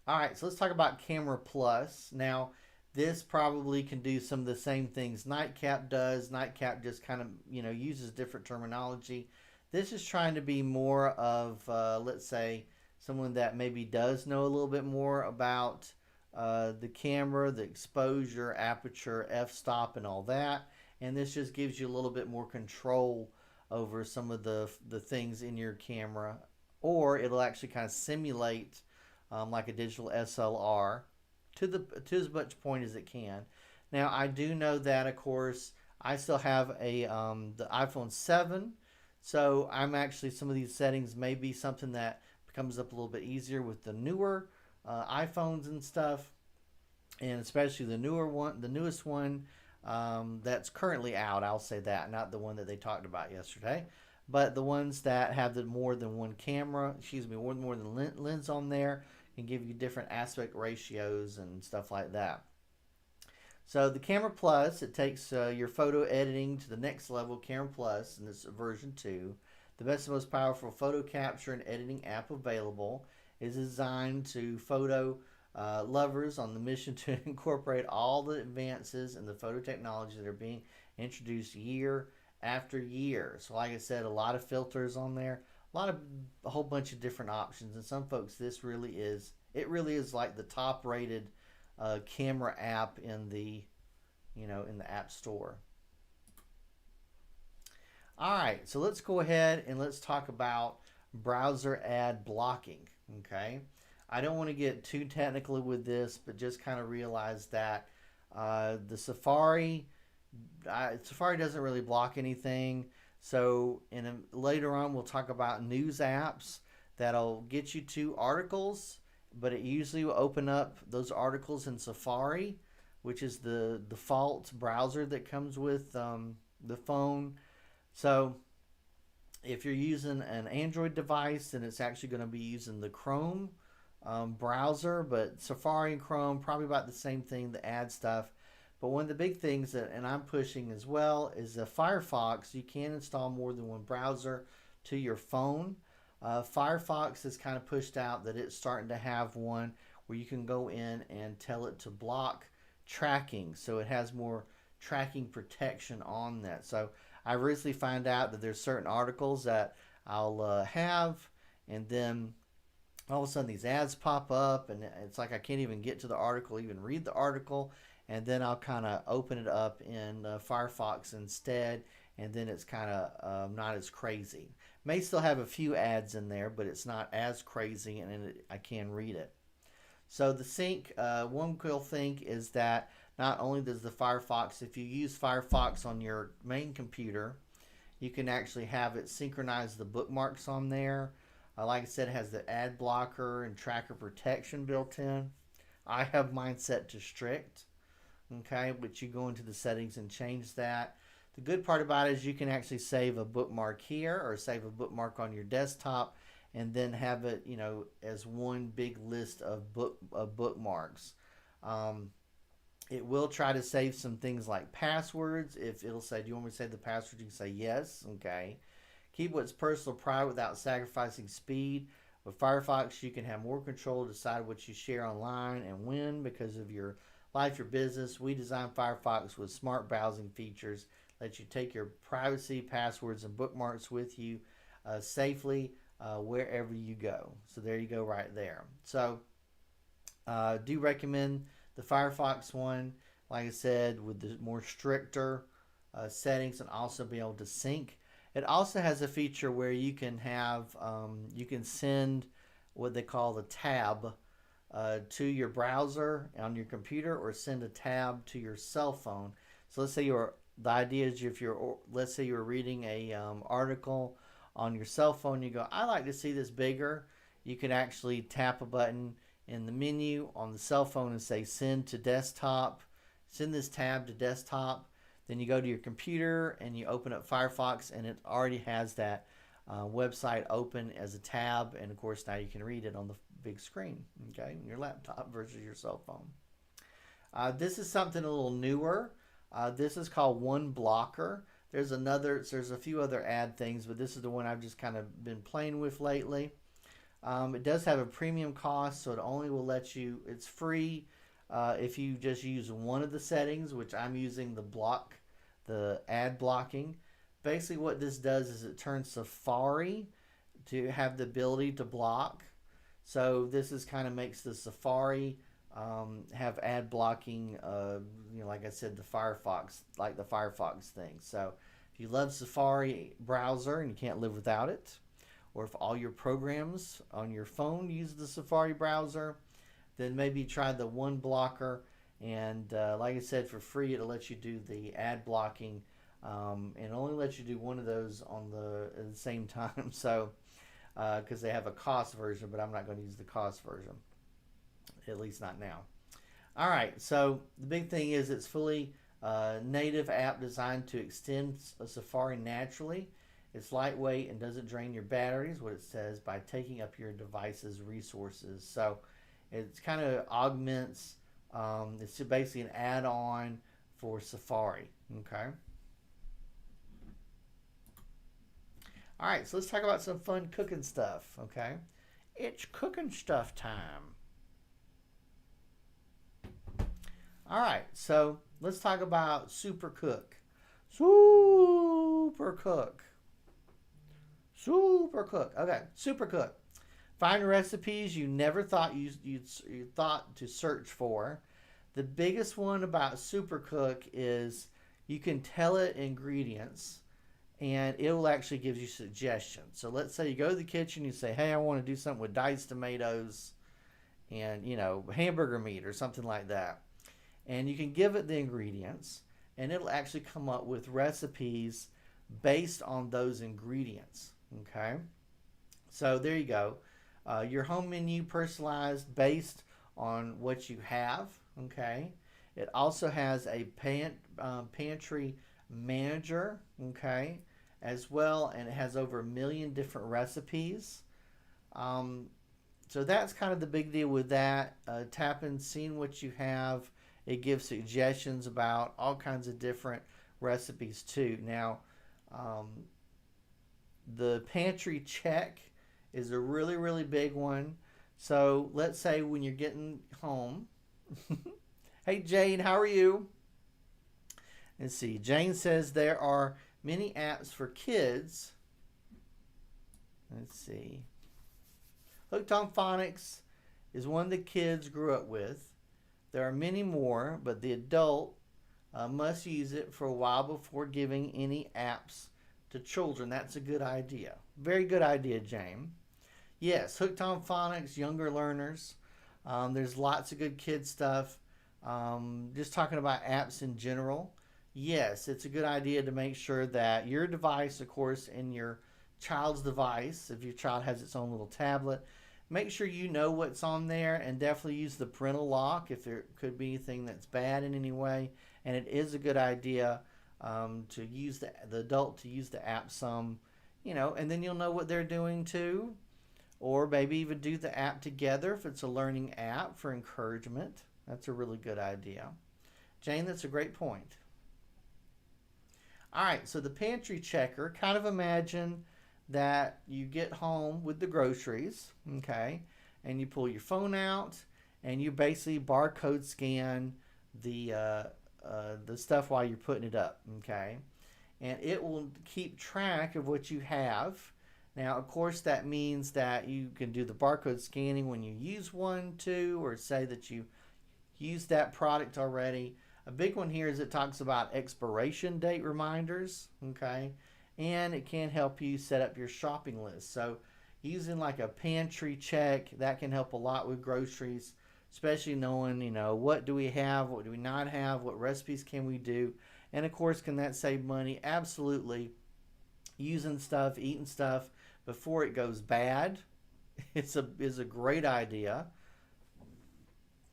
All right, so let's talk about Camera Plus. Now, this probably can do some of the same things Nightcap does. Nightcap just kind of, uses different terminology. This is trying to be more of, let's say, someone that maybe does know a little bit more about the camera, the exposure, aperture, f-stop, and all that. And this just gives you a little bit more control over some of the things in your camera, or it'll actually kind of simulate like a digital SLR to as much point as it can. Now I do know that, of course, I still have the iPhone 7, so I'm actually, some of these settings may be something that comes up a little bit easier with the newer iPhones and stuff, and especially the newest one that's currently out. I'll say that, not the one that they talked about yesterday, but the ones that have the more than one camera, more than lens on there, can give you different aspect ratios and stuff like that. So the Camera Plus, it takes your photo editing to the next level. Camera Plus, and it's version 2. The best and most powerful photo capture and editing app available, is designed to photo lovers on the mission to incorporate all the advances in the photo technology that are being introduced year after year. So like I said, a lot of filters on there, a whole bunch of different options. And some folks, it really is like the top rated camera app in the App Store. All right, so let's go ahead and let's talk about browser ad blocking. Okay, I don't want to get too technical with this, but just kind of realize that the Safari doesn't really block anything. So later on, we'll talk about news apps that'll get you to articles, but it usually will open up those articles in Safari, which is the default browser that comes with the phone. So if you're using an Android device, then it's actually going to be using the Chrome browser, but Safari and Chrome, probably about the same thing, the ad stuff. But one of the big things and I'm pushing as well, is the Firefox. You can install more than one browser to your phone. Firefox has kind of pushed out that it's starting to have one where you can go in and tell it to block tracking, so it has more tracking protection on that. So I recently found out that there's certain articles that I'll have, and then all of a sudden these ads pop up, and it's like I can't even get to the article, even read the article, and then I'll kind of open it up in Firefox instead, and then it's kind of not as crazy. May still have a few ads in there, but it's not as crazy, and I can read it. So the sync, one cool thing is that not only does the Firefox, if you use Firefox on your main computer, you can actually have it synchronize the bookmarks on there. Like I said, it has the ad blocker and tracker protection built in. I have mine set to strict, okay, but you go into the settings and change that. The good part about it is you can actually save a bookmark here or save a bookmark on your desktop, and then have it, as one big list of bookmarks. It will try to save some things like passwords. If it'll say, do you want me to save the password? You can say yes. Okay. Keep what's personal private without sacrificing speed. With Firefox, you can have more control to decide what you share online and when, because of your life, your business. We designed Firefox with smart browsing features. Let you take your privacy, passwords, and bookmarks with you safely wherever you go. So there you go right there. So do recommend the Firefox one, like I said, with the more stricter settings, and also be able to sync. It also has a feature where you can have you can send what they call the tab to your browser on your computer, or send a tab to your cell phone. So let's say the idea is, let's say you're reading a article on your cell phone, you go, I like to see this bigger. You can actually tap a button in the menu on the cell phone and say send to desktop, send this tab to desktop. Then you go to your computer and you open up Firefox, and it already has that website open as a tab, and of course now you can read it on the big screen, okay, your laptop versus your cell phone. This is something a little newer. This is called One Blocker. There's a few other ad things, but this is the one I've just kind of been playing with lately. It does have a premium cost, so it only will let you, it's free if you just use one of the settings, which I'm using the ad blocking. Basically what this does is it turns Safari to have the ability to block. So this is kind of makes the Safari have ad blocking, like I said, the Firefox thing. So if you love Safari browser and you can't live without it, or if all your programs on your phone use the Safari browser, then maybe try the one blocker. And like I said, for free, it'll let you do the ad blocking, and only lets you do one of those at the same time. So because they have a cost version, but I'm not going to use the cost version, at least not now. All right, so the big thing is it's fully native app designed to extend Safari naturally. It's lightweight and doesn't drain your batteries, what it says, by taking up your device's resources. So it kind of augments, it's basically an add-on for Safari, okay? All right, so let's talk about some fun cooking stuff, okay? It's cooking stuff time. All right, so let's talk about Supercook. Supercook. Okay, Supercook. Find recipes you never thought you thought to search for. The biggest one about Supercook is you can tell it ingredients, and it will actually give you suggestions. So let's say you go to the kitchen, you say, hey, I want to do something with diced tomatoes and, hamburger meat or something like that. And you can give it the ingredients, and it'll actually come up with recipes based on those ingredients, okay? So there you go. Your home menu personalized based on what you have, okay? It also has a pantry manager, okay, as well, and it has over 1 million different recipes. So that's kind of the big deal with that. Tapping, seeing what you have. It gives suggestions about all kinds of different recipes too. Now, the pantry check is a really, really big one. So let's say when you're getting home. Hey, Jane, how are you? Let's see. Jane says there are many apps for kids. Let's see. Hooked on Phonics is one the kids grew up with. There are many more, but the adult must use it for a while before giving any apps to children. That's a good idea. Very good idea, Jane. Yes, Hooked on Phonics, younger learners. There's lots of good kid stuff. Just talking about apps in general. Yes, it's a good idea to make sure that your device, of course, and your child's device, if your child has its own little tablet, make sure you know what's on there, and definitely use the parental lock if there could be anything that's bad in any way. And it is a good idea to use the adult to use the app some, and then you'll know what they're doing too. Or maybe even do the app together if it's a learning app for encouragement. That's a really good idea. Jane, that's a great point. All right, so the pantry checker, kind of imagine that you get home with the groceries, okay, and you pull your phone out and you basically barcode scan the stuff while you're putting it up, okay, and it will keep track of what you have. Now, of course, that means that you can do the barcode scanning when you use one, too, or say that you used that product already. A big one here is it talks about expiration date reminders, okay? And it can help you set up your shopping list. So using like a pantry check, that can help a lot with groceries, especially knowing, what do we have, what do we not have, what recipes can we do, and of course, can that save money? Absolutely. Using stuff, eating stuff before it goes bad is a great idea.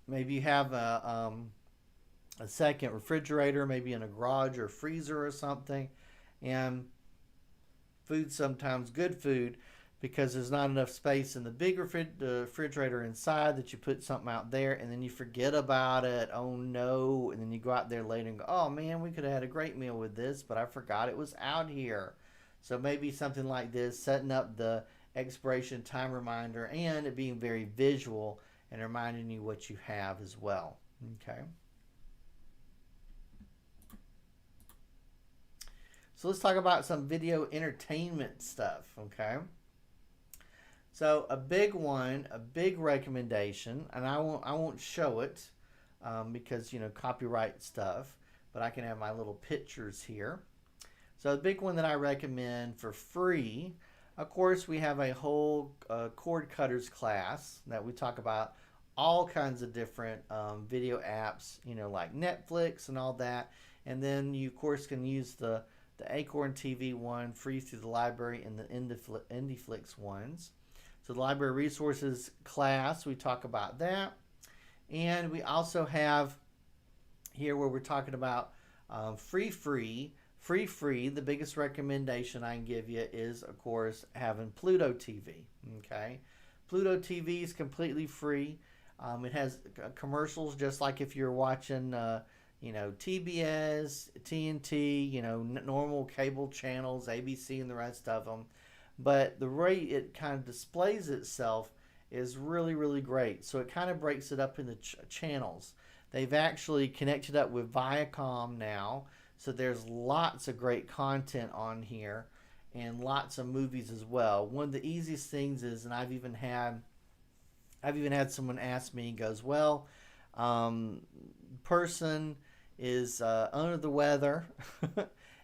Maybe you have a second refrigerator, maybe in a garage or freezer or something, and food, sometimes good food, because there's not enough space in the big refrigerator inside, that you put something out there and then you forget about it. Oh no. And then you go out there later and go, oh man, we could have had a great meal with this, but I forgot it was out here. So maybe something like this, setting up the expiration time reminder and it being very visual and reminding you what you have as well. Okay. So let's talk about some video entertainment stuff, okay? So a big one, a big recommendation, and I won't show it because copyright stuff, but I can have my little pictures here. So the big one that I recommend for free, of course, we have a whole cord cutters class that we talk about all kinds of different video apps, like Netflix and all that. And then you, of course, can use the Acorn TV one free through the library and the IndieFlix ones. So the library resources class, we talk about that. And we also have here where we're talking about free. The biggest recommendation I can give you is, of course, having Pluto TV. Okay, Pluto TV is completely free. It has commercials just like if you're watching, TBS, TNT, normal cable channels, ABC, and the rest of them. But the way it kind of displays itself is really, really great. So it kind of breaks it up into channels. They've actually connected up with Viacom now. So there's lots of great content on here and lots of movies as well. One of the easiest things is, and I've even had someone ask me, goes, well, person is under the weather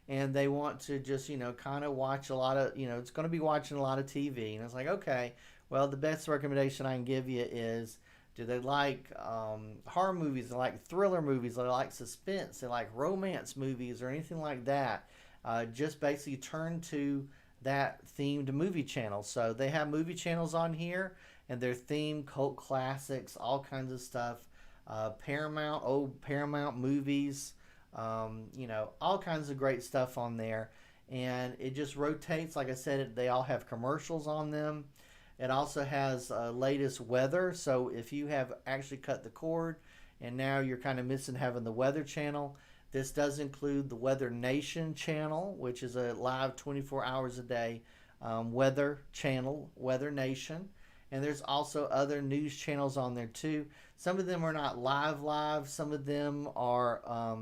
and they want to just, kind of watch a lot of, it's going to be watching a lot of TV. And it's like, okay, well, the best recommendation I can give you is, do they like horror movies? They like thriller movies? They like suspense? They like romance movies or anything like that? Just basically turn to that themed movie channel. So they have movie channels on here, and they're themed cult classics, all kinds of stuff. Old Paramount movies, all kinds of great stuff on there. And it just rotates. Like I said, they all have commercials on them. It also has latest weather. So if you have actually cut the cord and now you're kind of missing having the weather channel, this does include the Weather Nation channel, which is a live 24 hours a day weather channel, Weather Nation. And there's also other news channels on there too. Some of them are not live. Some of them are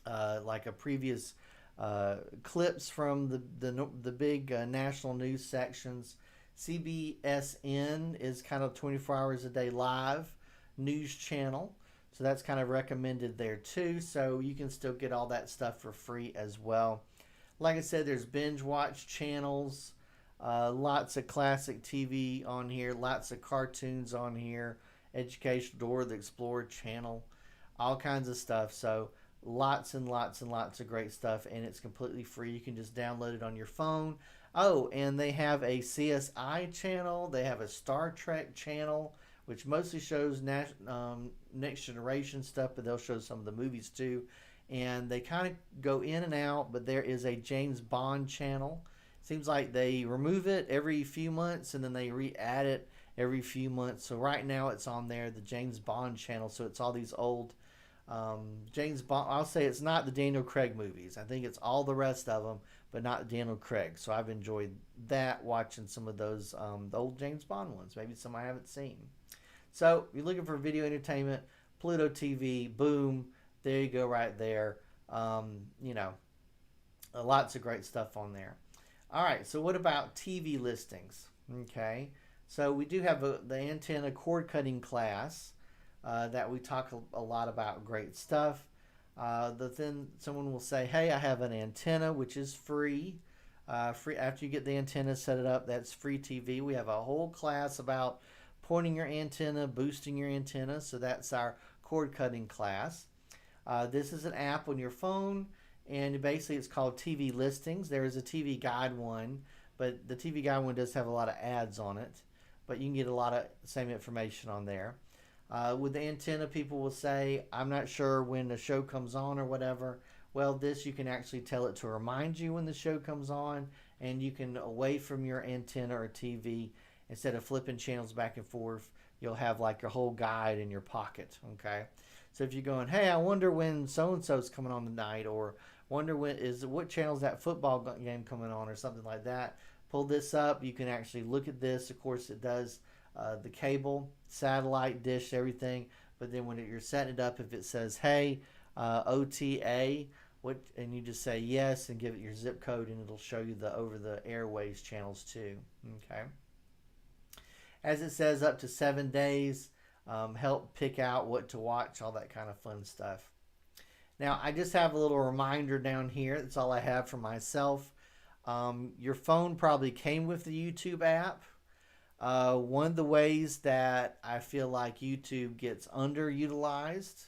like a previous clips from the big national news sections. CBSN is kind of 24 hours a day live news channel. So that's kind of recommended there too. So you can still get all that stuff for free as well. Like I said, there's binge watch channels. Lots of classic TV on here, lots of cartoons on here, Educational Dora the Explorer channel, all kinds of stuff. So lots and lots and lots of great stuff, and it's completely free. You can just download it on your phone. Oh, and they have a CSI channel. They have a Star Trek channel, which mostly shows Next Generation stuff, but they'll show some of the movies too. And they kind of go in and out, but there is a James Bond channel. Seems like they remove it every few months and then they re-add it every few months. So right now it's on there, the James Bond channel. So it's all these old James Bond. I'll say it's not the Daniel Craig movies. I think it's all the rest of them, but not Daniel Craig. So I've enjoyed that, watching some of those the old James Bond ones. Maybe some I haven't seen. So if you're looking for video entertainment, Pluto TV, boom, there you go right there. Lots of great stuff on there. All right, so what about TV listings? Okay, so we do have the antenna cord cutting class that we talk a lot about. Great stuff. Then someone will say, hey, I have an antenna, which is free. Free after you get the antenna, set it up, that's free TV. We have a whole class about pointing your antenna, boosting your antenna. So that's our cord cutting class. This is an app on your phone. And basically it's called TV Listings. There is a TV Guide one, but the TV Guide one does have a lot of ads on it. But you can get a lot of same information on there. With the antenna, people will say, I'm not sure when the show comes on or whatever. Well, this you can actually tell it to remind you when the show comes on, and you can, away from your antenna or TV, instead of flipping channels back and forth, you'll have like your whole guide in your pocket, okay? So if you're going, hey, I wonder when so-and-so's coming on tonight, or wonder what channel is that football game coming on, or something like that, pull this up. You can actually look at this. Of course, it does the cable, satellite, dish, everything. But then when you're setting it up, if it says, hey, OTA, and you just say yes and give it your zip code, and it'll show you the over the airways channels too. Okay. as it says, up to 7 days. Help pick out what to watch, all that kind of fun stuff. Now, I just have a little reminder down here. That's all I have for myself. Your phone probably came with the YouTube app. One of the ways that I feel like YouTube gets underutilized,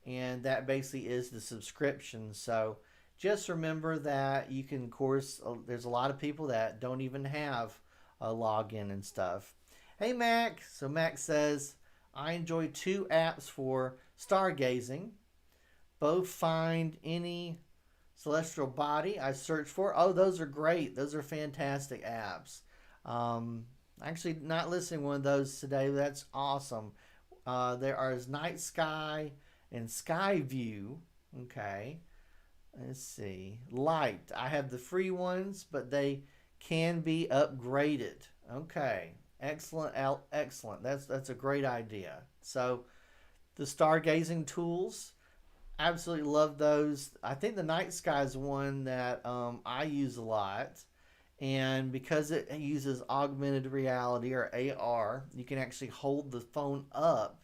and that basically is the subscription. So just remember that you can, of course, there's a lot of people that don't even have a login and stuff. Hey, Mac. So Mac says, I enjoy 2 apps for stargazing. Both find any celestial body I search for. Oh, those are great. Those are fantastic apps. Actually, not listing one of those today. That's awesome. There are Night Sky and Sky View. Okay. Let's see. Light. I have the free ones, but they can be upgraded. Okay. Excellent. Excellent. That's a great idea. So the stargazing tools, absolutely love those. I think the Night Sky is one that I use a lot. And because it uses augmented reality or AR, you can actually hold the phone up.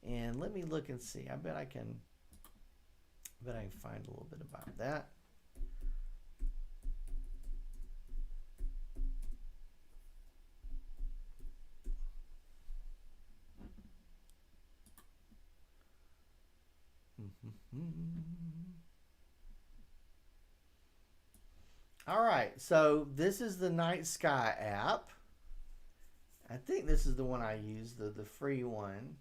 And let me look and see. I bet I can find a little bit about that. All right, so this is the Night Sky app. I think this is the one I use, the free one.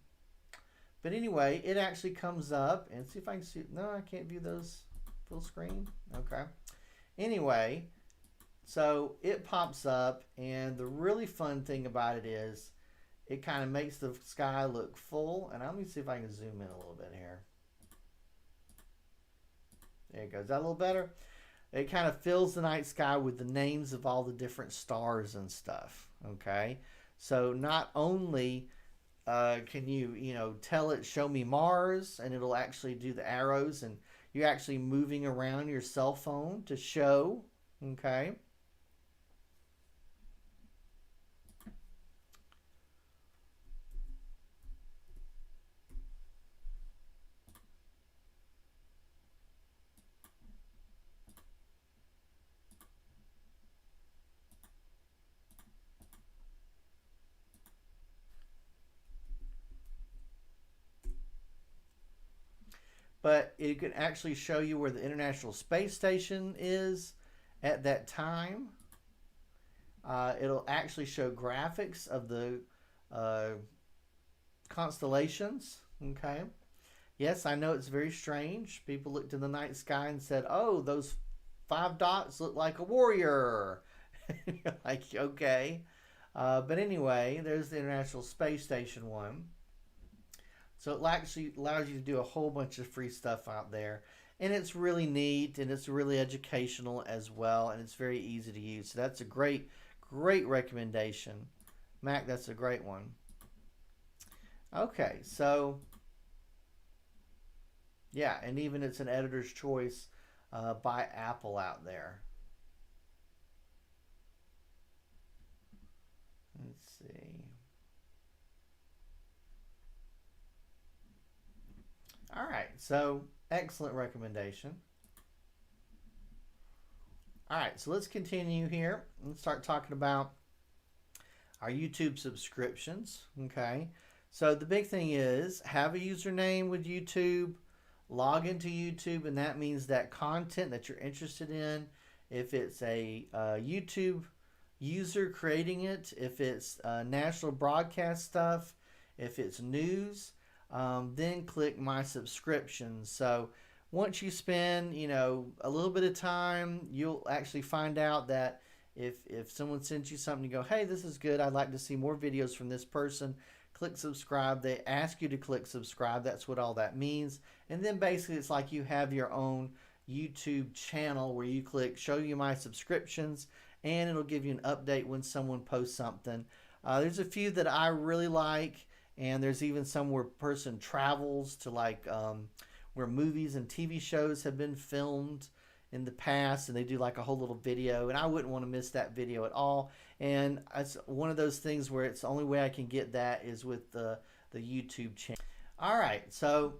But anyway, it actually comes up, and see if I can see. No, I can't view those full screen. Okay. Anyway, so it pops up, and the really fun thing about it is it kind of makes the sky look full. And let me see if I can zoom in a little bit here. There it goes. Is that a little better? It kind of fills the night sky with the names of all the different stars and stuff. Okay. So not only can you tell it, show me Mars, and it'll actually do the arrows, and you're actually moving around your cell phone to show. Okay. But it can actually show you where the International Space Station is at that time. It'll actually show graphics of the constellations. Okay. Yes, I know it's very strange. People looked in the night sky and said, oh, those 5 dots look like a warrior. Like, okay. But anyway, there's the International Space Station one. So it actually allows you to do a whole bunch of free stuff out there. And it's really neat, and it's really educational as well, and it's very easy to use. So that's a great, great recommendation. Mac, that's a great one. Okay, so yeah, and even it's an editor's choice by Apple out there. Let's see. All right, so excellent recommendation. All right, so let's continue here and start talking about our YouTube subscriptions. Okay, so the big thing is have a username with YouTube, log into YouTube, and that means that content that you're interested in, if it's a YouTube user creating it, if it's national broadcast stuff, if it's news, then click my subscriptions. So once you spend, a little bit of time, you'll actually find out that if someone sends you something, you go, hey, this is good, I'd like to see more videos from this person, click subscribe. They ask you to click subscribe. That's what all that means. And then basically it's like you have your own YouTube channel where you click show you my subscriptions, and it'll give you an update when someone posts something. There's a few that I really like. And there's even some where a person travels to where movies and TV shows have been filmed in the past, and they do like a whole little video, and I wouldn't want to miss that video at all. And it's one of those things where it's the only way I can get that is with the YouTube channel. All right, so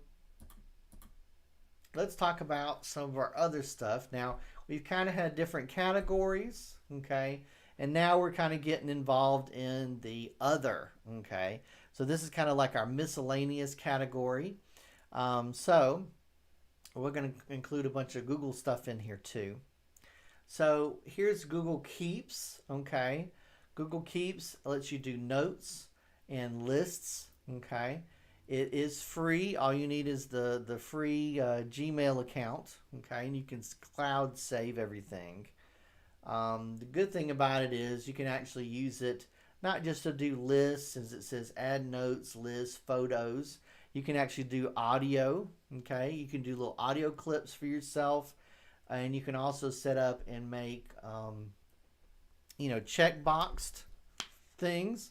let's talk about some of our other stuff. Now, we've kind of had different categories, okay? And now we're kind of getting involved in the other, okay? So this is kind of like our miscellaneous category. So we're going to include a bunch of Google stuff in here too. So here's Google Keeps, okay? Google Keeps lets you do notes and lists, okay? It is free. All you need is the free Gmail account, okay? And you can cloud save everything. The good thing about it is you can actually use it not just to do lists, as it says add notes, lists, photos. You can actually do audio, okay? You can do little audio clips for yourself, and you can also set up and make, checkboxed things.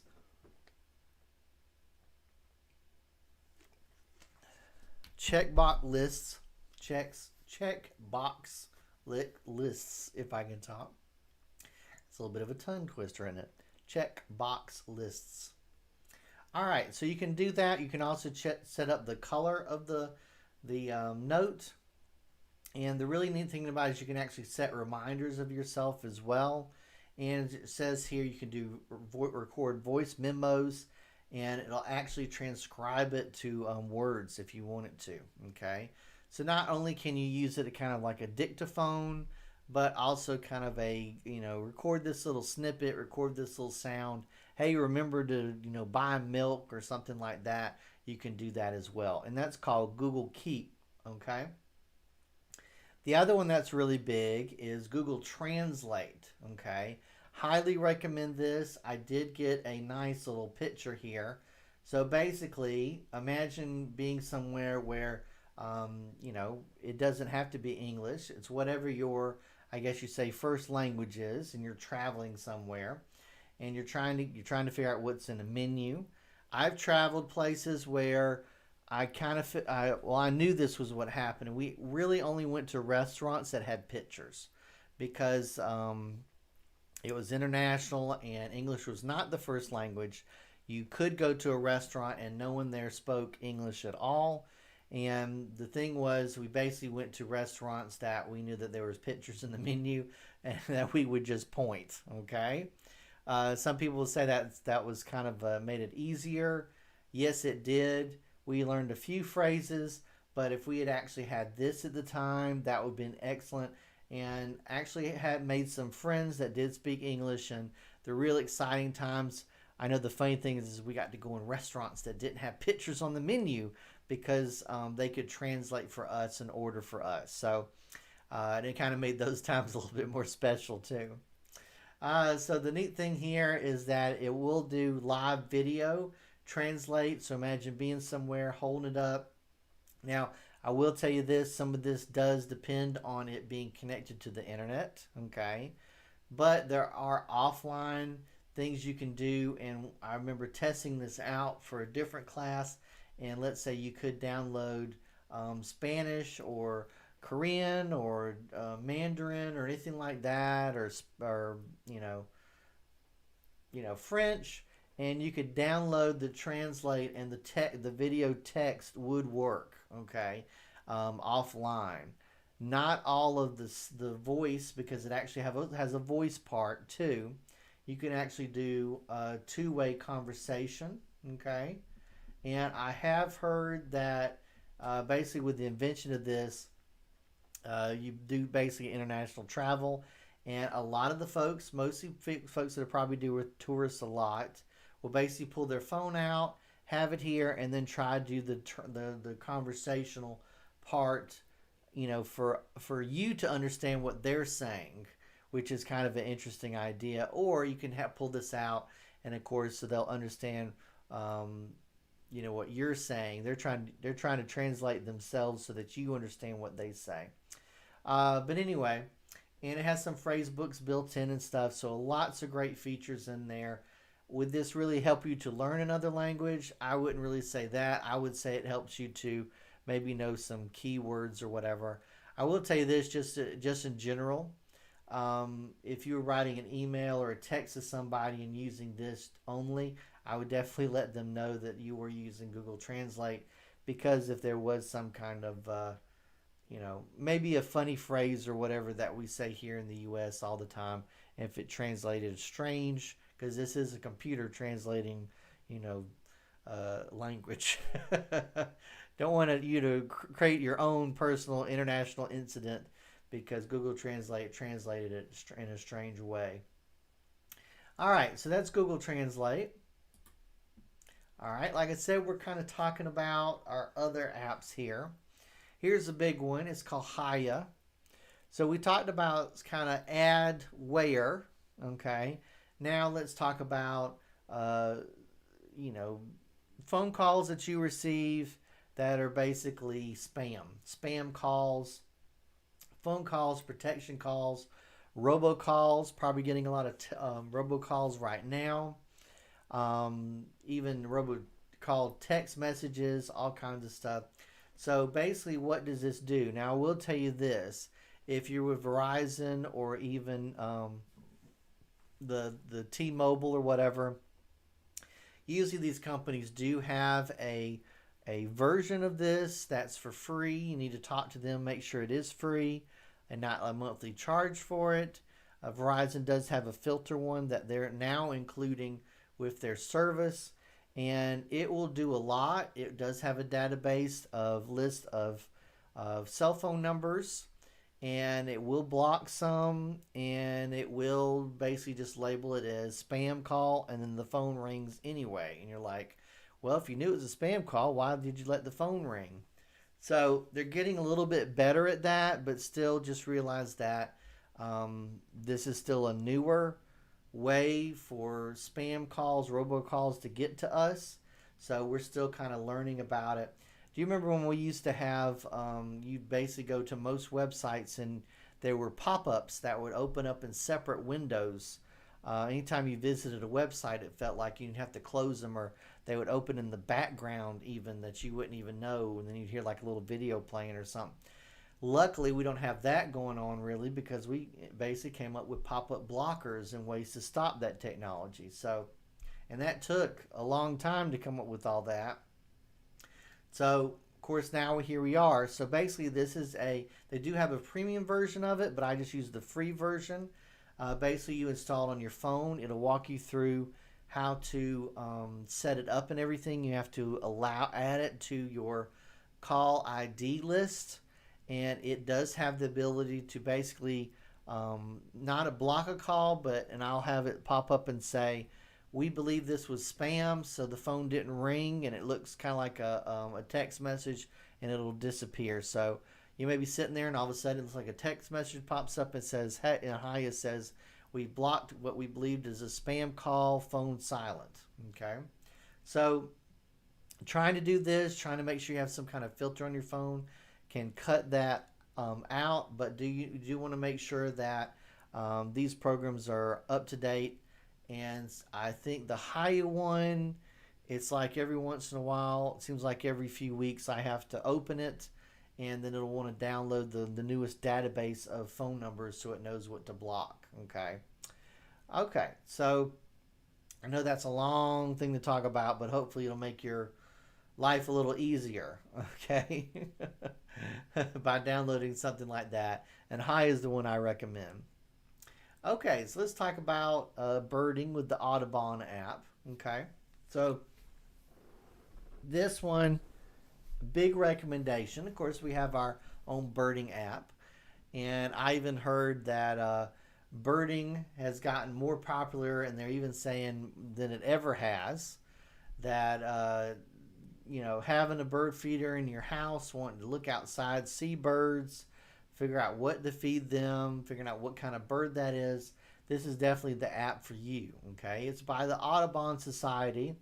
Checkbox lists, checkbox lists, if I can talk. It's a little bit of a tongue twister, isn't it? Checkbox lists. All right, so you can do that. You can also set up the color of the note. And the really neat thing about it is you can actually set reminders of yourself as well. And it says here you can do record voice memos, and it'll actually transcribe it to words if you want it to, okay? So not only can you use it kind of like a dictaphone, but also kind of a, record this little snippet, record this little sound. Hey, remember to, buy milk or something like that. You can do that as well. And that's called Google Keep, okay? The other one that's really big is Google Translate, okay? Highly recommend this. I did get a nice little picture here. So basically, imagine being somewhere where, it doesn't have to be English. It's whatever your, I guess you say, first language is, and you're traveling somewhere, and you're trying to figure out what's in a menu. I've traveled places where I knew this was what happened. We really only went to restaurants that had pictures because it was international and English was not the first language. You could go to a restaurant and no one there spoke English at all. And the thing was, we basically went to restaurants that we knew that there was pictures in the menu and that we would just point, okay? Some people would say that was kind of made it easier. Yes, it did. We learned a few phrases, but if we had actually had this at the time, that would have been excellent. And actually had made some friends that did speak English, and the real exciting times. I know the funny thing is we got to go in restaurants that didn't have pictures on the menu because they could translate for us and order for us. So it kind of made those times a little bit more special too. So the neat thing here is that it will do live video translate. So imagine being somewhere, holding it up. Now, I will tell you this, some of this does depend on it being connected to the internet, okay? But there are offline things you can do, and I remember testing this out for a different class, and let's say you could download Spanish or Korean or Mandarin or anything like that, or French, and you could download the translate, and the video text would work, okay, offline. Not all of the voice, because it actually has a voice part too. You can actually do a two-way conversation, okay? And I have heard that basically with the invention of this, you do basically international travel, and a lot of the folks, mostly folks that probably do with tourists a lot, will basically pull their phone out, have it here, and then try to do the conversational part, for you to understand what they're saying, which is kind of an interesting idea. Or you can pull this out, and of course, so they'll understand, what you're saying. They're trying to translate themselves so that you understand what they say. But anyway, and it has some phrase books built in and stuff. So lots of great features in there. Would this really help you to learn another language? I wouldn't really say that. I would say it helps you to maybe know some keywords or whatever. I will tell you this, just in general. If you were writing an email or a text to somebody and using this only, I would definitely let them know that you were using Google Translate, because if there was some kind of, maybe a funny phrase or whatever that we say here in the U.S. all the time, if it translated strange, because this is a computer translating, language. Don't want you to create your own personal international incident because Google Translate translated it in a strange way. All right, so that's Google Translate. All right, like I said, we're kind of talking about our other apps here. Here's a big one. It's called Hiya. So we talked about kind of add where, okay? Now let's talk about, phone calls that you receive that are basically spam. Spam calls, phone calls, protection calls, robocalls, probably getting a lot of robocalls right now. Even robocall text messages, all kinds of stuff. So basically, what does this do? Now, I will tell you this. If you're with Verizon or even the T-Mobile or whatever, usually these companies do have a version of this that's for free. You need to talk to them, make sure it is free and not a monthly charge for it. Verizon does have a filter one that they're now including with their service, and it will do a lot. It does have a database of list of cell phone numbers, and it will block some, and it will basically just label it as spam call, and then the phone rings anyway. And you're like, well, if you knew it was a spam call, why did you let the phone ring? So they're getting a little bit better at that, but still just realize that this is still a newer way for spam calls, robocalls to get to us. So we're still kind of learning about it. Do you remember when we used to have, you basically go to most websites and there were pop-ups that would open up in separate windows? Anytime you visited a website, it felt like you'd have to close them, or they would open in the background even that you wouldn't even know, and then you'd hear like a little video playing or something. Luckily, we don't have that going on really, because we basically came up with pop-up blockers and ways to stop that technology. So, and that took a long time to come up with all that. So, of course, now here we are. So basically, this is they do have a premium version of it, but I just use the free version. Basically, you install it on your phone. It'll walk you through how to set it up and everything. You have to add it to your call ID list, and it does have the ability to basically not block a call, and I'll have it pop up and say, we believe this was spam, so the phone didn't ring, and it looks kind of like a text message, and it'll disappear. So you may be sitting there, and all of a sudden it's like a text message pops up and says, hey, and Hiya says, we blocked what we believed is a spam call, phone silent. Okay, so trying to do this, trying to make sure you have some kind of filter on your phone can cut that out, but you do want to make sure that these programs are up to date. And I think the Hiya one, it's like every once in a while, it seems like every few weeks I have to open it, and then it'll want to download the newest database of phone numbers so it knows what to block. Okay, so I know that's a long thing to talk about, but hopefully it'll make your life a little easier, okay, by downloading something like that. And Hiya is the one I recommend. Okay, so let's talk about birding with the Audubon app. Okay, so this one, big recommendation. Of course, we have our own birding app, and I even heard that birding has gotten more popular, and they're even saying than it ever has. That having a bird feeder in your house, wanting to look outside, see birds, figure out what to feed them, figuring out what kind of bird that is. This is definitely the app for you. Okay, it's by the Audubon Society.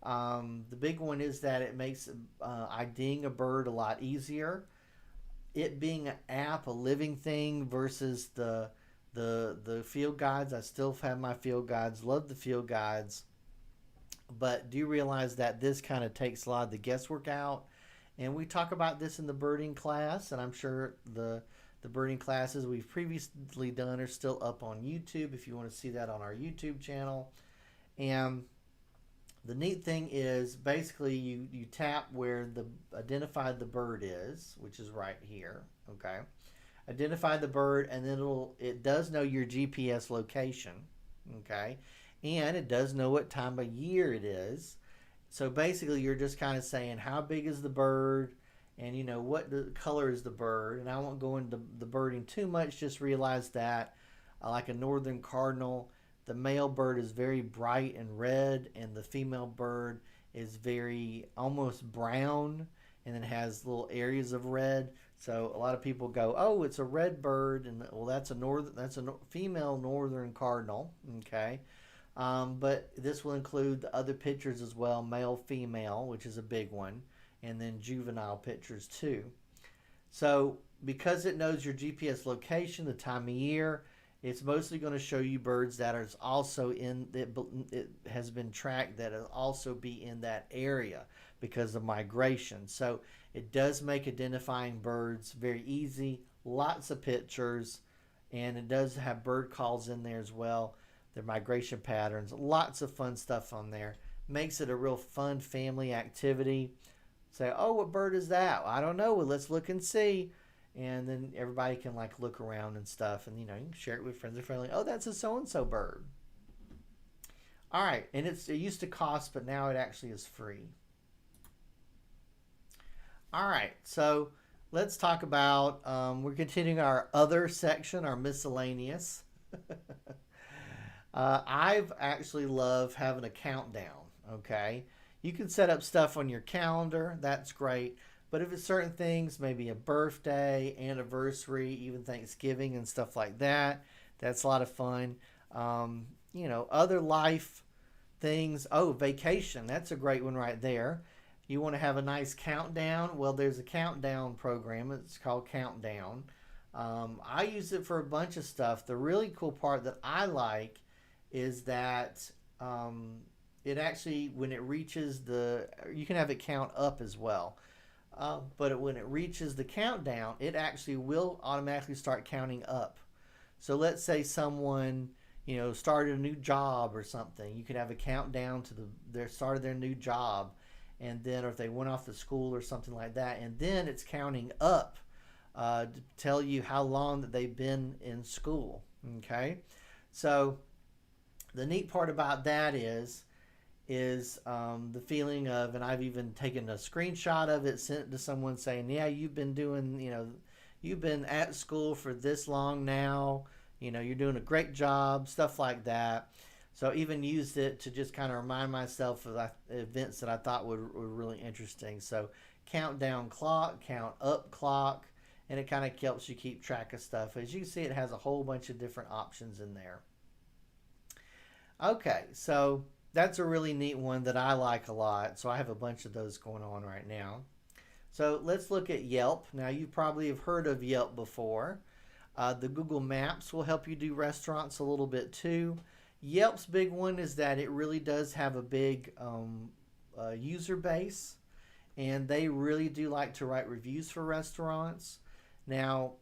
The big one is that it makes IDing a bird a lot easier. It being an app, a living thing, versus the field guides. I still have my field guides. Love the field guides. But do you realize that this kind of takes a lot of the guesswork out? And we talk about this in the birding class, and I'm sure the birding classes we've previously done are still up on YouTube if you want to see that on our YouTube channel. And the neat thing is basically you tap where the identified the bird is, which is right here. Okay, identify the bird, and then it does know your GPS location. Okay, and it does know what time of year it is. So basically you're just kind of saying how big is the bird, and what the color is the bird. And I won't go into the birding too much, just realize that like a northern cardinal, the male bird is very bright and red, and the female bird is very almost brown, and then has little areas of red. So a lot of people go, oh, it's a red bird, and well, that's a female northern cardinal. Okay, but this will include the other pictures as well, male, female, which is a big one, and then juvenile pictures too. So because it knows your GPS location, the time of year, it's mostly going to show you birds that are also it has been tracked that will also be in that area because of migration. So it does make identifying birds very easy, lots of pictures, and it does have bird calls in there as well, their migration patterns, lots of fun stuff on there. Makes it a real fun family activity. Say, oh, what bird is that? Well, I don't know. Well, let's look and see. And then everybody can like look around and stuff, and you can share it with friends and family. Oh, that's a so-and-so bird. All right, and it used to cost, but now it actually is free. All right, so let's talk about, we're continuing our other section, our miscellaneous. I've actually loved having a countdown, okay? You can set up stuff on your calendar. That's great. But if it's certain things, maybe a birthday, anniversary, even Thanksgiving and stuff like that, that's a lot of fun. Other life things. Oh, vacation. That's a great one right there. You want to have a nice countdown? Well, there's a countdown program. It's called Countdown. I use it for a bunch of stuff. The really cool part that I like is that it actually, when it reaches you can have it count up as well. But when it reaches the countdown, it actually will automatically start counting up. So let's say someone, started a new job or something. You could have a countdown to their start of their new job, and then, or if they went off to school or something like that, and then it's counting up to tell you how long that they've been in school. Okay, so the neat part about that is the feeling of, and I've even taken a screenshot of it, sent it to someone saying, yeah, you've been doing, you've been at school for this long now, you're doing a great job, stuff like that. So I even used it to just kind of remind myself of events that I thought were really interesting. So countdown clock, count up clock, and it kind of helps you keep track of stuff. As you can see, it has a whole bunch of different options in there. Okay, so that's a really neat one that I like a lot. So I have a bunch of those going on right now. So let's look at Yelp. Now you probably have heard of Yelp before. The Google Maps will help you do restaurants a little bit too. Yelp's big one is that it really does have a big user base, and they really do like to write reviews for restaurants. Now,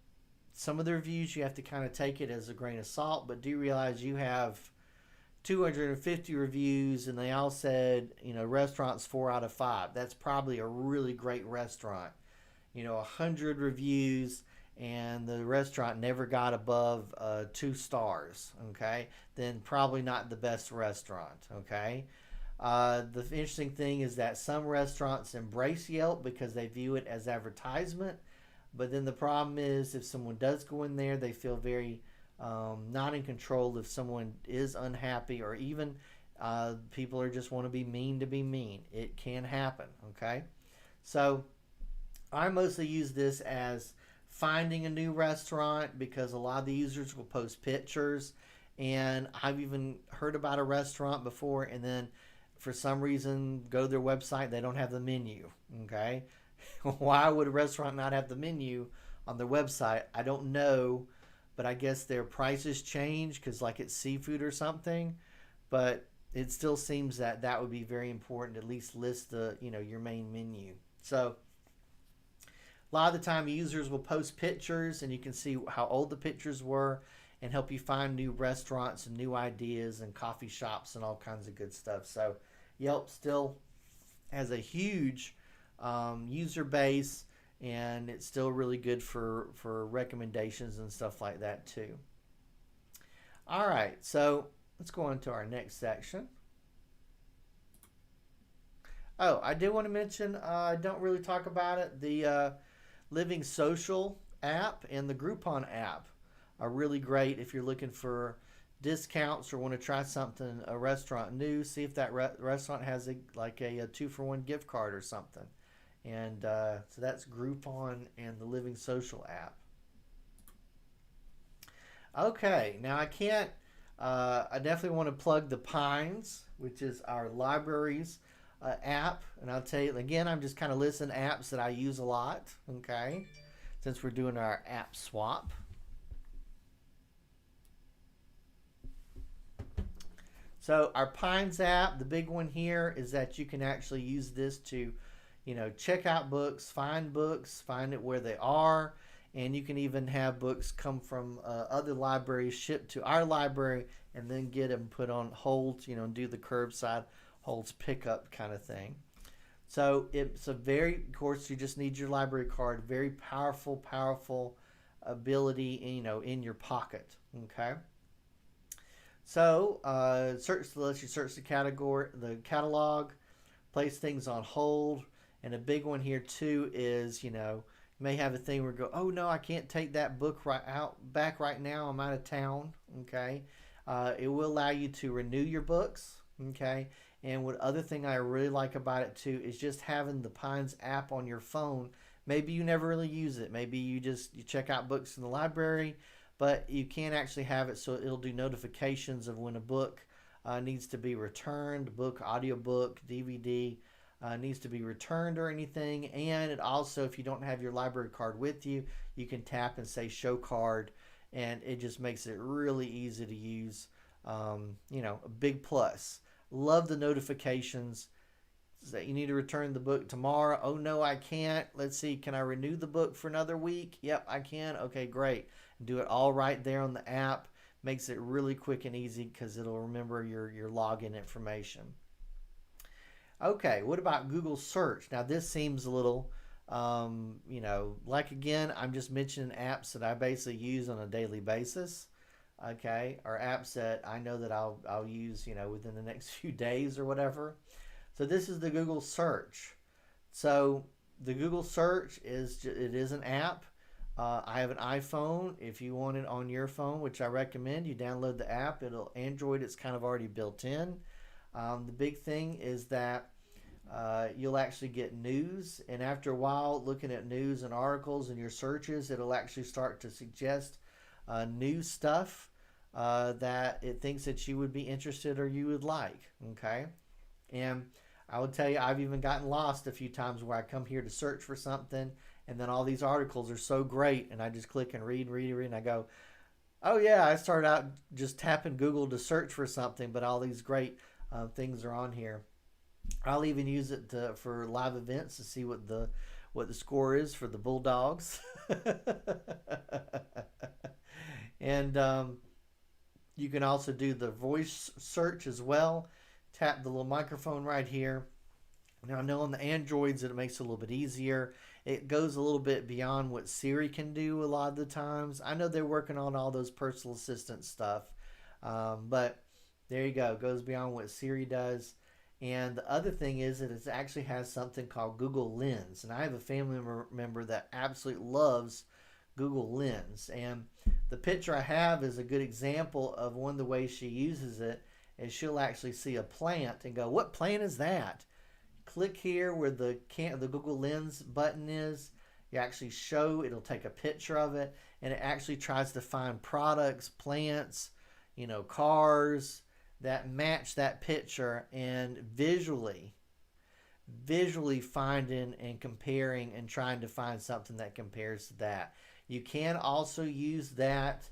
some of the reviews you have to kind of take it as a grain of salt, but do realize you have 250 reviews, and they all said, restaurants 4 out of 5. That's probably a really great restaurant. 100 reviews, and the restaurant never got above 2 stars. Okay, then probably not the best restaurant. Okay, the interesting thing is that some restaurants embrace Yelp because they view it as advertisement, but then the problem is if someone does go in there, they feel very not in control if someone is unhappy, or even people are just want to be mean. It can happen. Okay, so I mostly use this as finding a new restaurant because a lot of the users will post pictures, and I've even heard about a restaurant before, and then for some reason go to their website, they don't have the menu. Okay, why would a restaurant not have the menu on their website? I don't know. But I guess their prices change because like it's seafood or something. But it still seems that would be very important to at least list the, your main menu. So A lot of the time users will post pictures and you can see how old the pictures were and help you find new restaurants and new ideas and coffee shops and all kinds of good stuff. So Yelp still has a huge user base, and it's still really good for recommendations and stuff like that too. All right, so let's go on to our next section. Oh, I did want to mention, I don't really talk about it, the Living Social app and the Groupon app are really great if you're looking for discounts or want to try something, a restaurant new, see if that restaurant has a 2-for-1 gift card or something. And so that's Groupon and the Living Social app. Okay, now I definitely want to plug the Pines, which is our libraries app. And I'll tell you, again, I'm just kind of listing apps that I use a lot, okay, since we're doing our app swap. So our Pines app, the big one here is that you can actually use this to, check out books, find it where they are, and you can even have books come from other libraries shipped to our library and then get them put on hold, and do the curbside holds pickup kind of thing. So it's of course, you just need your library card, very powerful ability, in your pocket, okay? So lets you search the catalog, place things on hold, and a big one here too is, you may have a thing where you go, oh no, I can't take that book back right now, I'm out of town, okay? It will allow you to renew your books, okay? And what other thing I really like about it too is just having the Pines app on your phone. Maybe you never really use it. Maybe you check out books in the library, but you can actually have it so it'll do notifications of when a book needs to be returned, book, audiobook, DVD needs to be returned or anything. And it also, if you don't have your library card with you, you can tap and say show card, and it just makes it really easy to use. A big plus. Love the notifications that you need to return the book tomorrow. Oh no, I can't. Let's see, can I renew the book for another week? Yep, I can. Okay, great. Do it all right there on the app. Makes it really quick and easy because it'll remember your login information. Okay, what about Google search? Now this seems a little, again, I'm just mentioning apps that I basically use on a daily basis. Okay, or apps that I know that I'll use, within the next few days or whatever. So this is the Google search. So the Google search is an app. I have an iPhone. If you want it on your phone, which I recommend, you download the app. Android, it's kind of already built in. The big thing is that you'll actually get news, and after a while looking at news and articles in your searches, it'll actually start to suggest new stuff that it thinks that you would be interested or you would like, okay? And I would tell you, I've even gotten lost a few times where I come here to search for something, and then all these articles are so great, and I just click and read, and I go, oh yeah, I started out just tapping Google to search for something, but all these great things are on here. I'll even use it for live events to see what the score is for the Bulldogs. And you can also do the voice search as well. Tap the little microphone right here. Now I know on the Androids it makes it a little bit easier. It goes a little bit beyond what Siri can do a lot of the times. I know they're working on all those personal assistant stuff, but there you go. It goes beyond what Siri does. And the other thing is that it actually has something called Google Lens. And I have a family member that absolutely loves Google Lens. And the picture I have is a good example of one of the ways she uses it. Is she'll actually see a plant and go, what plant is that? Click here where the Google Lens button is. You actually it'll take a picture of it, and it actually tries to find products, plants, cars that match that picture, and visually finding and comparing and trying to find something that compares to that. You can also use that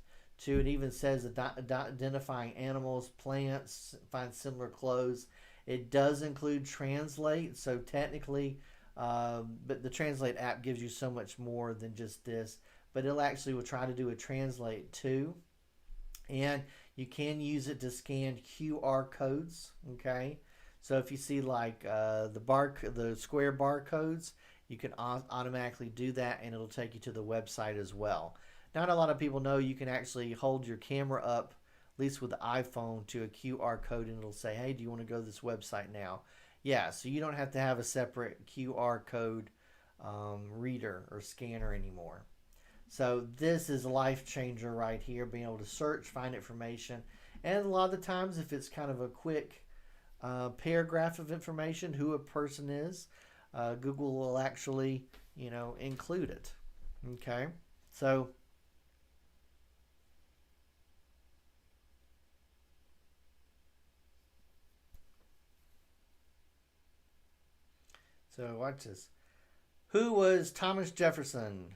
it even says identifying animals, plants, find similar clothes. It does include translate, so technically But the Translate app gives you so much more than just this. But it'll actually will try to do a translate too. And you can use it to scan QR codes. Okay, so if you see like the square barcodes, you can automatically do that, and it'll take you to the website as well. Not a lot of people know you can actually hold your camera up, at least with the iPhone, to a QR code, and it'll say, hey, do you want to go to this website now? Yeah, so you don't have to have a separate QR code reader or scanner anymore. So this is a life changer right here, being able to search, find information. And a lot of the times, if it's kind of a quick paragraph of information, who a person is, Google will actually, include it. Okay, so watch this. Who was Thomas Jefferson?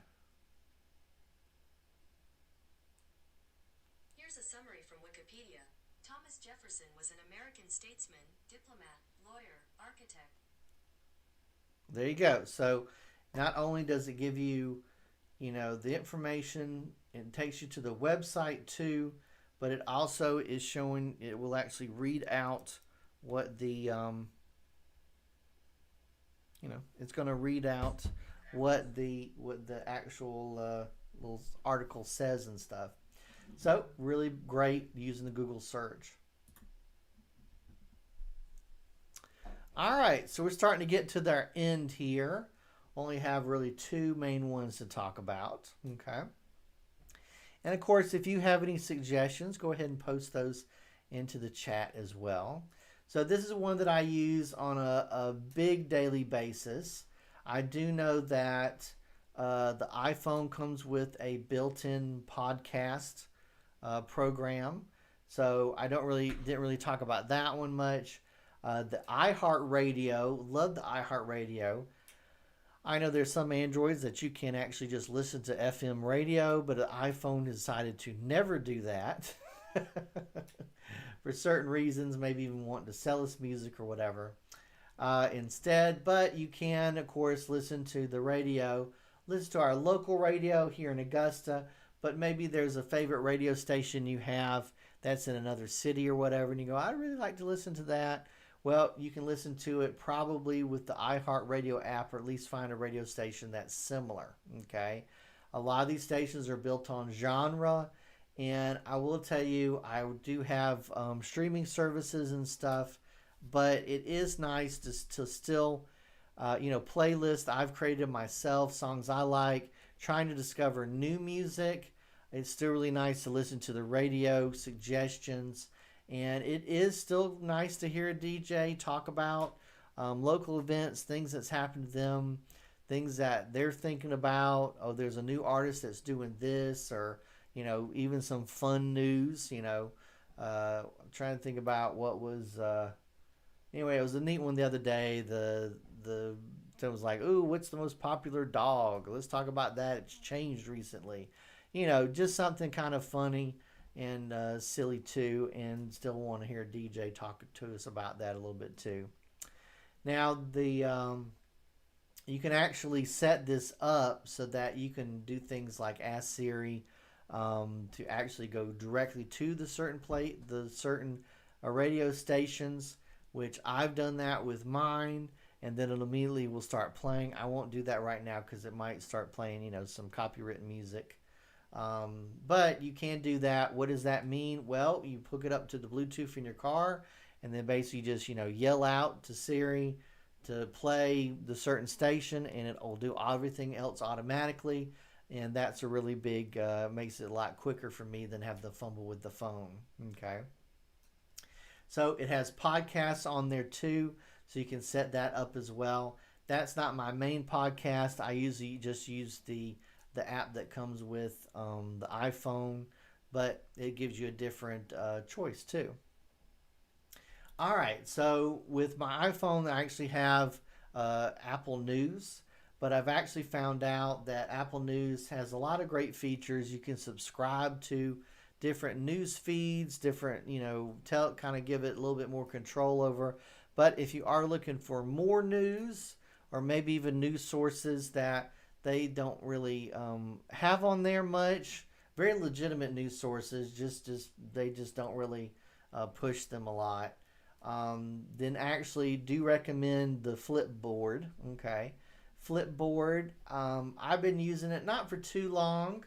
Here's a summary from Wikipedia. Thomas Jefferson was an American statesman, diplomat, lawyer, architect. There you go. So not only does it give you, the information, it takes you to the website too, but it also is showing, it will actually read out what the, it's going to read out what the actual little article says and stuff. So really great using the Google search. All right, so we're starting to get to their end here. Only have really two main ones to talk about. Okay. And of course, if you have any suggestions, go ahead and post those into the chat as well. So this is one that I use on a big daily basis. I do know that the iPhone comes with a built-in podcast program. So I didn't really talk about that one much. The iHeartRadio, love the iHeartRadio. I know there's some Androids that you can actually just listen to FM radio, but the iPhone decided to never do that for certain reasons, maybe even wanting to sell us music or whatever instead. But you can, of course, listen to the radio, listen to our local radio here in Augusta, but maybe there's a favorite radio station you have that's in another city or whatever, and you go, I'd really like to listen to that. Well, you can listen to it probably with the iHeartRadio app, or at least find a radio station that's similar, okay? A lot of these stations are built on genre, and I will tell you, I do have streaming services and stuff, but it is nice to still, playlist I've created myself, songs I like, trying to discover new music. It's still really nice to listen to the radio suggestions. And it is still nice to hear a DJ talk about local events, things that's happened to them, things that they're thinking about. Oh, there's a new artist that's doing this, or, even some fun news. I'm trying to think about what was, anyway, it was a neat one the other day. It was like, ooh, what's the most popular dog? Let's talk about that. It's changed recently. Just something kind of funny and silly too, and still want to hear a DJ talk to us about that a little bit too. Now you can actually set this up so that you can do things like ask Siri to actually go directly to the certain radio stations, which I've done that with mine, and then it immediately will start playing. I won't do that right now because it might start playing some copywritten music. But you can do that. What does that mean? Well, you hook it up to the Bluetooth in your car, and then basically just, yell out to Siri to play the certain station, and it'll do everything else automatically. And that's a really big, makes it a lot quicker for me than have to fumble with the phone. Okay. So it has podcasts on there too, so you can set that up as well. That's not my main podcast. I usually just use the app that comes with the iPhone, but it gives you a different choice too. All right, so with my iPhone, I actually have Apple News, but I've actually found out that Apple News has a lot of great features. You can subscribe to different news feeds, different, kind of give it a little bit more control over. But if you are looking for more news, or maybe even news sources that they don't really have on there much. Very legitimate news sources, just they just don't really push them a lot. Then actually do recommend the Flipboard. Okay, Flipboard. I've been using it not for too long,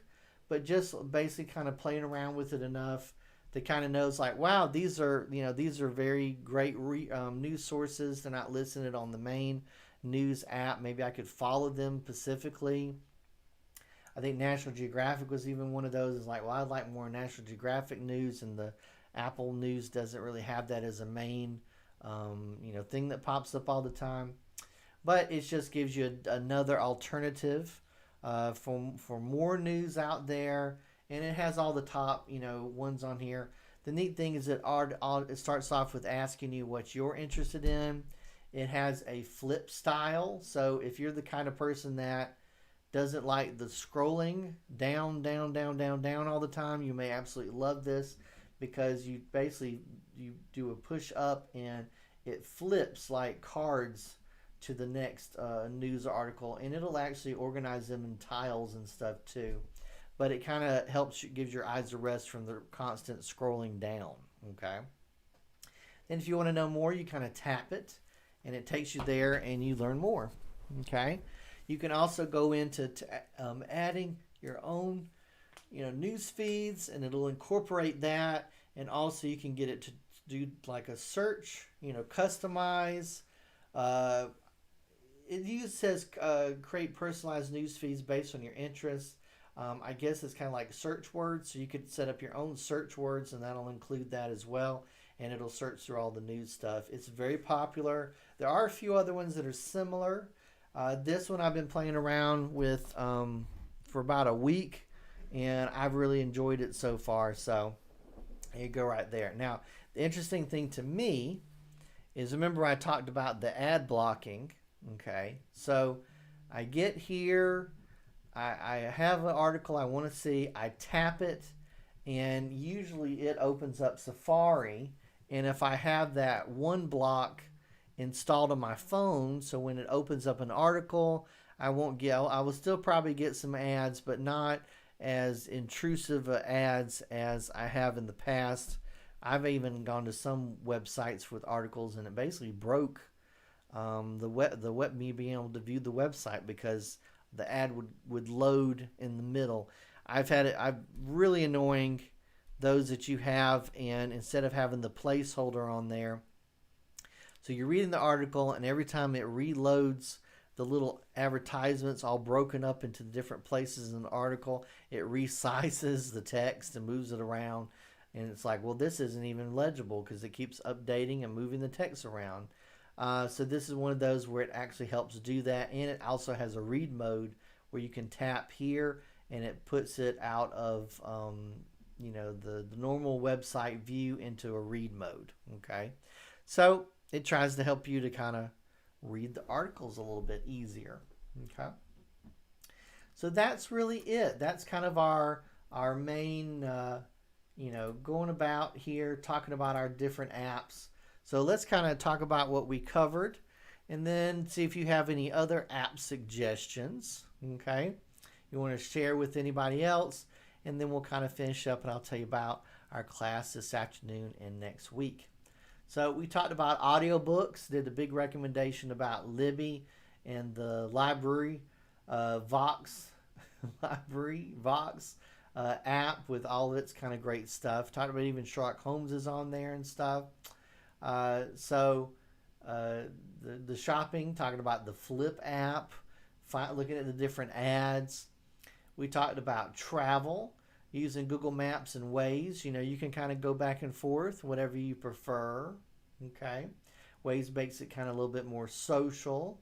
but just basically kind of playing around with it enough to kind of knows like, wow, these are very great news sources. They're not listed on the main news app. Maybe I could follow them specifically. I think National Geographic was even one of those. It's like, well, I'd like more National Geographic news, and the Apple News doesn't really have that as a main, thing that pops up all the time. But it just gives you another alternative for more news out there, and it has all the top, ones on here. The neat thing is that it starts off with asking you what you're interested in. It has a flip style, so if you're the kind of person that doesn't like the scrolling down all the time, you may absolutely love this, because you do a push up and it flips like cards to the next news article, and it'll actually organize them in tiles and stuff too. But it kind of helps you, gives your eyes a rest from the constant scrolling down. Okay. Then if you want to know more, you kind of tap it, and it takes you there, and you learn more. Okay. You can also go into adding your own, news feeds, and it'll incorporate that. And also you can get it to do like a search, customize. It says create personalized news feeds based on your interests. I guess it's kind of like search words, so you could set up your own search words, and that'll include that as well. And it'll search through all the news stuff. It's very popular. There are a few other ones that are similar. This one I've been playing around with for about a week, and I've really enjoyed it so far. So there you go right there. Now, the interesting thing to me is, remember I talked about the ad blocking. Okay, so I get here, I have an article I want to see, I tap it, and usually it opens up Safari. And if I have that one block installed on my phone, so when it opens up an article, I will still probably get some ads, but not as intrusive ads as I have in the past. I've even gone to some websites with articles, and it basically broke me being able to view the website, because the ad would load in the middle. I'm really annoying those that you have, and instead of having the placeholder on there, so you're reading the article, and every time it reloads, the little advertisements all broken up into different places in the article, it resizes the text and moves it around. And it's like, well, this isn't even legible, because it keeps updating and moving the text around. So this is one of those where it actually helps do that. And it also has a read mode where you can tap here, and it puts it out of the normal website view into a read mode. Okay, so it tries to help you to kind of read the articles a little bit easier. Okay, so that's really it. That's kind of our main going about here, talking about our different apps. So let's kind of talk about what we covered, and then see if you have any other app suggestions. Okay, you want to share with anybody else, and then we'll kind of finish up, and I'll tell you about our class this afternoon and next week. So we talked about audiobooks, did a big recommendation about Libby and the Library Vox app with all of its kind of great stuff. Talked about even Sherlock Holmes is on there and stuff. The shopping, talking about the Flip app, looking at the different ads. We talked about travel, using Google Maps and Waze. You can kind of go back and forth, whatever you prefer. Okay, Waze makes it kind of a little bit more social.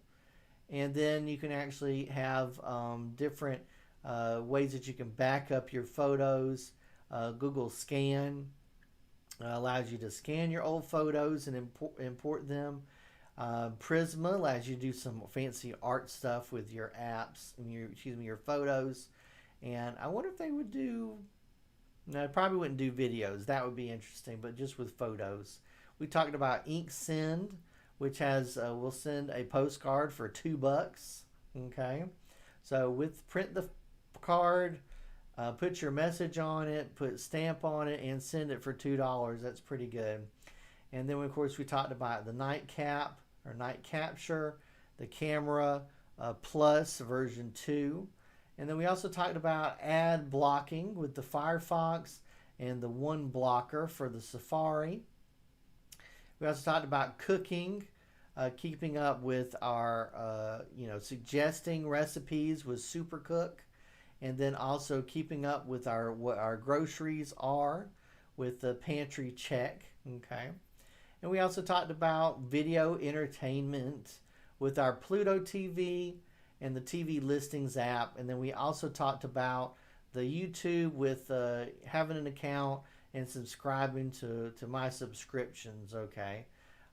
And then you can actually have different ways that you can back up your photos. Google Scan allows you to scan your old photos and import them. Prisma allows you to do some fancy art stuff with your apps and your photos. And I wonder if they would do. No, I probably wouldn't do videos. That would be interesting, but just with photos. We talked about Ink Send, which has we'll send a postcard for $2. Okay, so print the card, put your message on it, put stamp on it, and send it for $2. That's pretty good. And then, of course, we talked about the nightcap or night capture, the camera plus version 2. And then we also talked about ad blocking with the Firefox and the one blocker for the Safari. We also talked about cooking, keeping up with our, suggesting recipes with Supercook. And then also keeping up with what our groceries are with the Pantry Check. Okay. And we also talked about video entertainment with our Pluto TV and the TV listings app. And then we also talked about the YouTube with having an account and subscribing to my subscriptions. Okay.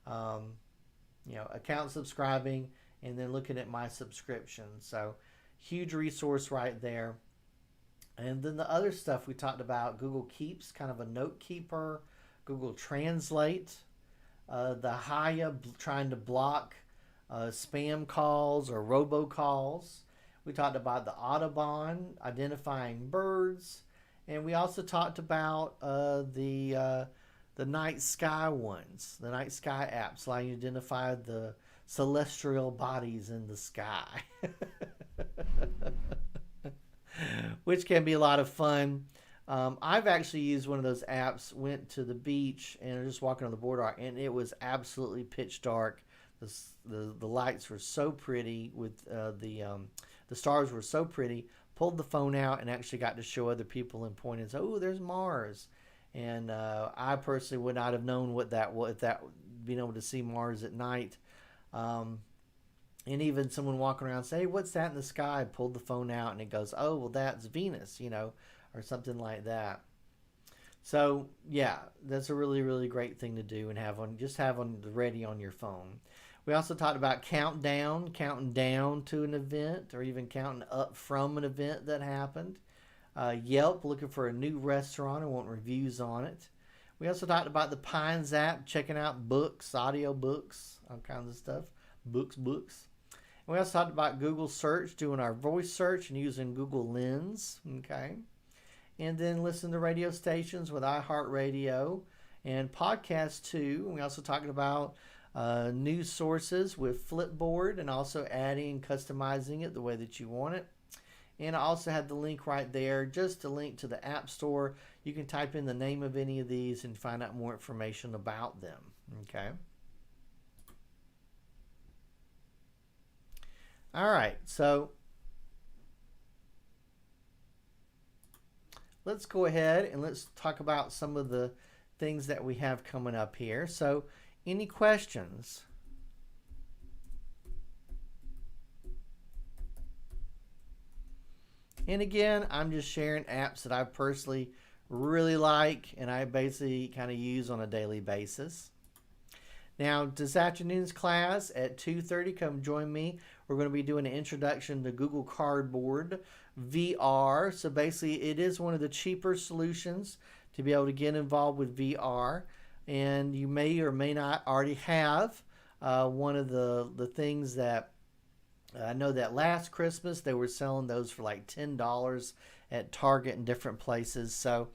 Account subscribing and then looking at my subscriptions. So huge resource right there. And then the other stuff we talked about, Google Keeps, kind of a note keeper, Google Translate, the Haya trying to block spam calls or robocalls. We talked about the Audubon identifying birds, and we also talked about the night sky ones, the night sky apps, allowing you to identify the celestial bodies in the sky, which can be a lot of fun. I've actually used one of those apps, went to the beach and just walking on the boardwalk, and it was absolutely pitch dark. The lights were so pretty with the stars were so pretty. Pulled the phone out and actually got to show other people and point and say, "Oh, there's Mars." And I personally would not have known what that was, being able to see Mars at night. And even someone walking around say, "Hey, what's that in the sky?" I pulled the phone out and it goes, "Oh, well, that's Venus," or something like that. So yeah, that's a really, really great thing to do and have ready on your phone. We also talked about counting down to an event, or even counting up from an event that happened. Yelp, looking for a new restaurant and want reviews on it. We also talked about the Pines app, checking out books, audio books, all kinds of stuff. Books. And we also talked about Google search, doing our voice search and using Google Lens. Okay. And then listen to radio stations with iHeartRadio and podcasts too. We also talked about news sources with Flipboard and also adding and customizing it the way that you want it. And I also had the link right there, just a link to the App Store. You can type in the name of any of these and find out more information about them. Okay. All right, so let's go ahead and let's talk about some of the things that we have coming up here. So, any questions? And again, I'm just sharing apps that I personally really like and I basically kind of use on a daily basis. Now, this afternoon's class at 2:30, come join me. We're going to be doing an introduction to Google Cardboard VR. So basically, it is one of the cheaper solutions to be able to get involved with VR. And you may or may not already have one of the things that I know that last Christmas they were selling those for like $10 at Target and different places. So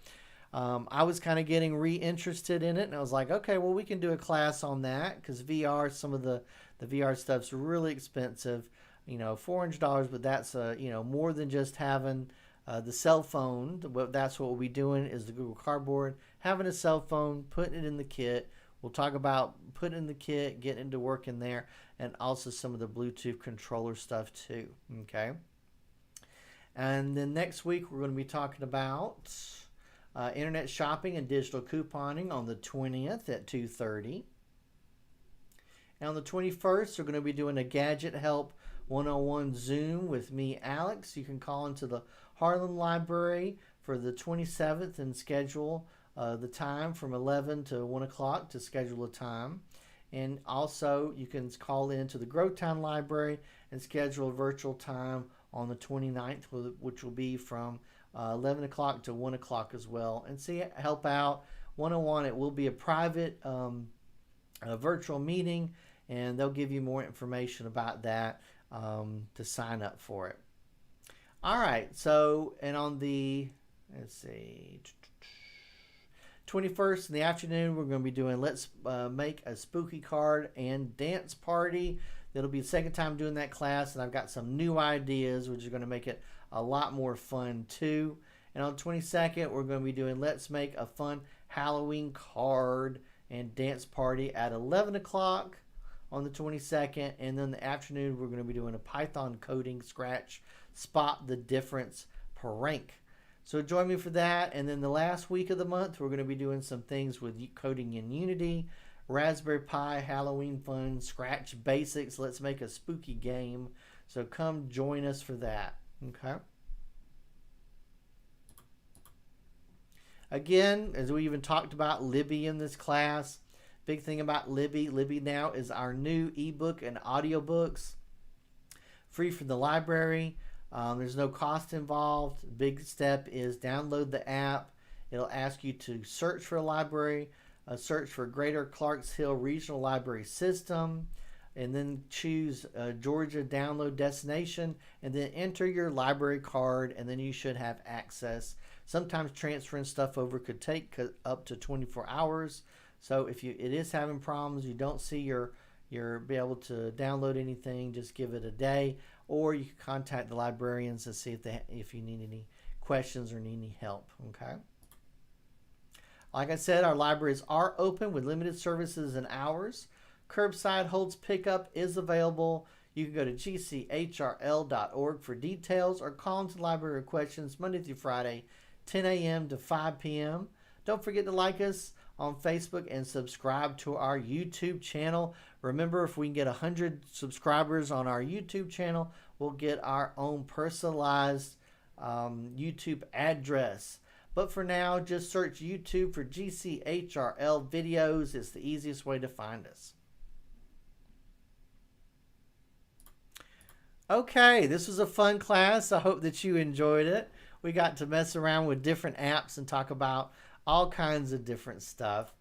I was kind of getting reinterested in it, and I was like, okay, well, we can do a class on that because VR, some of the VR stuff's really expensive, $400, but that's more than just having the cell phone. That's what we'll be doing is the Google Cardboard, having a cell phone, putting it in the kit. We'll talk about putting in the kit, getting into work in there, and also some of the Bluetooth controller stuff too. Okay. And then next week we're going to be talking about internet shopping and digital couponing on the 20th at 2:30. And on the 21st, we're going to be doing a Gadget Help 101 Zoom with me, Alex. You can call into the Harlem Library for the 27th and schedule the time from 11 to 1 o'clock to schedule a time. And also, you can call in to the Growtown Library and schedule a virtual time on the 29th, which will be from 11 o'clock to 1 o'clock as well. And help out 101. It will be a private virtual meeting, and they'll give you more information about that to sign up for it. All right, so, and on the, let's see, 21st in the afternoon, we're going to be doing Let's Make a Spooky Card and Dance Party. It'll be the second time doing that class, and I've got some new ideas, which are going to make it a lot more fun, too. And on the 22nd, we're going to be doing Let's Make a Fun Halloween Card and Dance Party at 11 o'clock on the 22nd. And then the afternoon, we're going to be doing a Python coding scratch Spot the Difference prank. So join me for that. And then the last week of the month, we're going to be doing some things with coding in Unity, Raspberry Pi, Halloween fun, Scratch Basics. Let's make a spooky game. So come join us for that. Okay. Again, as we even talked about Libby in this class, big thing about Libby. Libby now is our new ebook and audiobooks, free from the library. There's no cost involved. Big step is download the app. It'll ask you to search for a library, search for Greater Clarksville Regional Library System, and then choose Georgia download destination, and then enter your library card, and then you should have access. Sometimes transferring stuff over could take up to 24 hours. So if it is having problems, you don't see your be able to download anything, just give it a day, or you can contact the librarians to see if you need any questions or need any help. Okay. Like I said, our libraries are open with limited services and hours. Curbside holds pickup is available. You can go to gchrl.org for details or call into the library with questions Monday through Friday, 10 a.m. to 5 p.m. Don't forget to like us on Facebook and subscribe to our YouTube channel. Remember, if we can get 100 subscribers on our YouTube channel, we'll get our own personalized YouTube address. But for now, just search YouTube for GCHRL videos. It's the easiest way to find us. Okay, this was a fun class. I hope that you enjoyed it. We got to mess around with different apps and talk about all kinds of different stuff.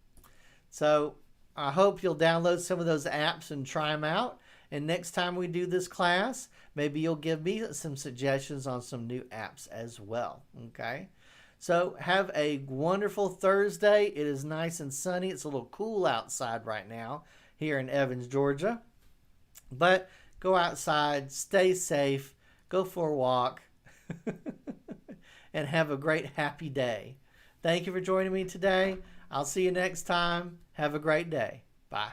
So I hope you'll download some of those apps and try them out. And next time we do this class, maybe you'll give me some suggestions on some new apps as well. Okay. So have a wonderful Thursday. It is nice and sunny. It's a little cool outside right now here in Evans, Georgia. But go outside, stay safe, go for a walk, and have a great, happy day. Thank you for joining me today. I'll see you next time. Have a great day. Bye.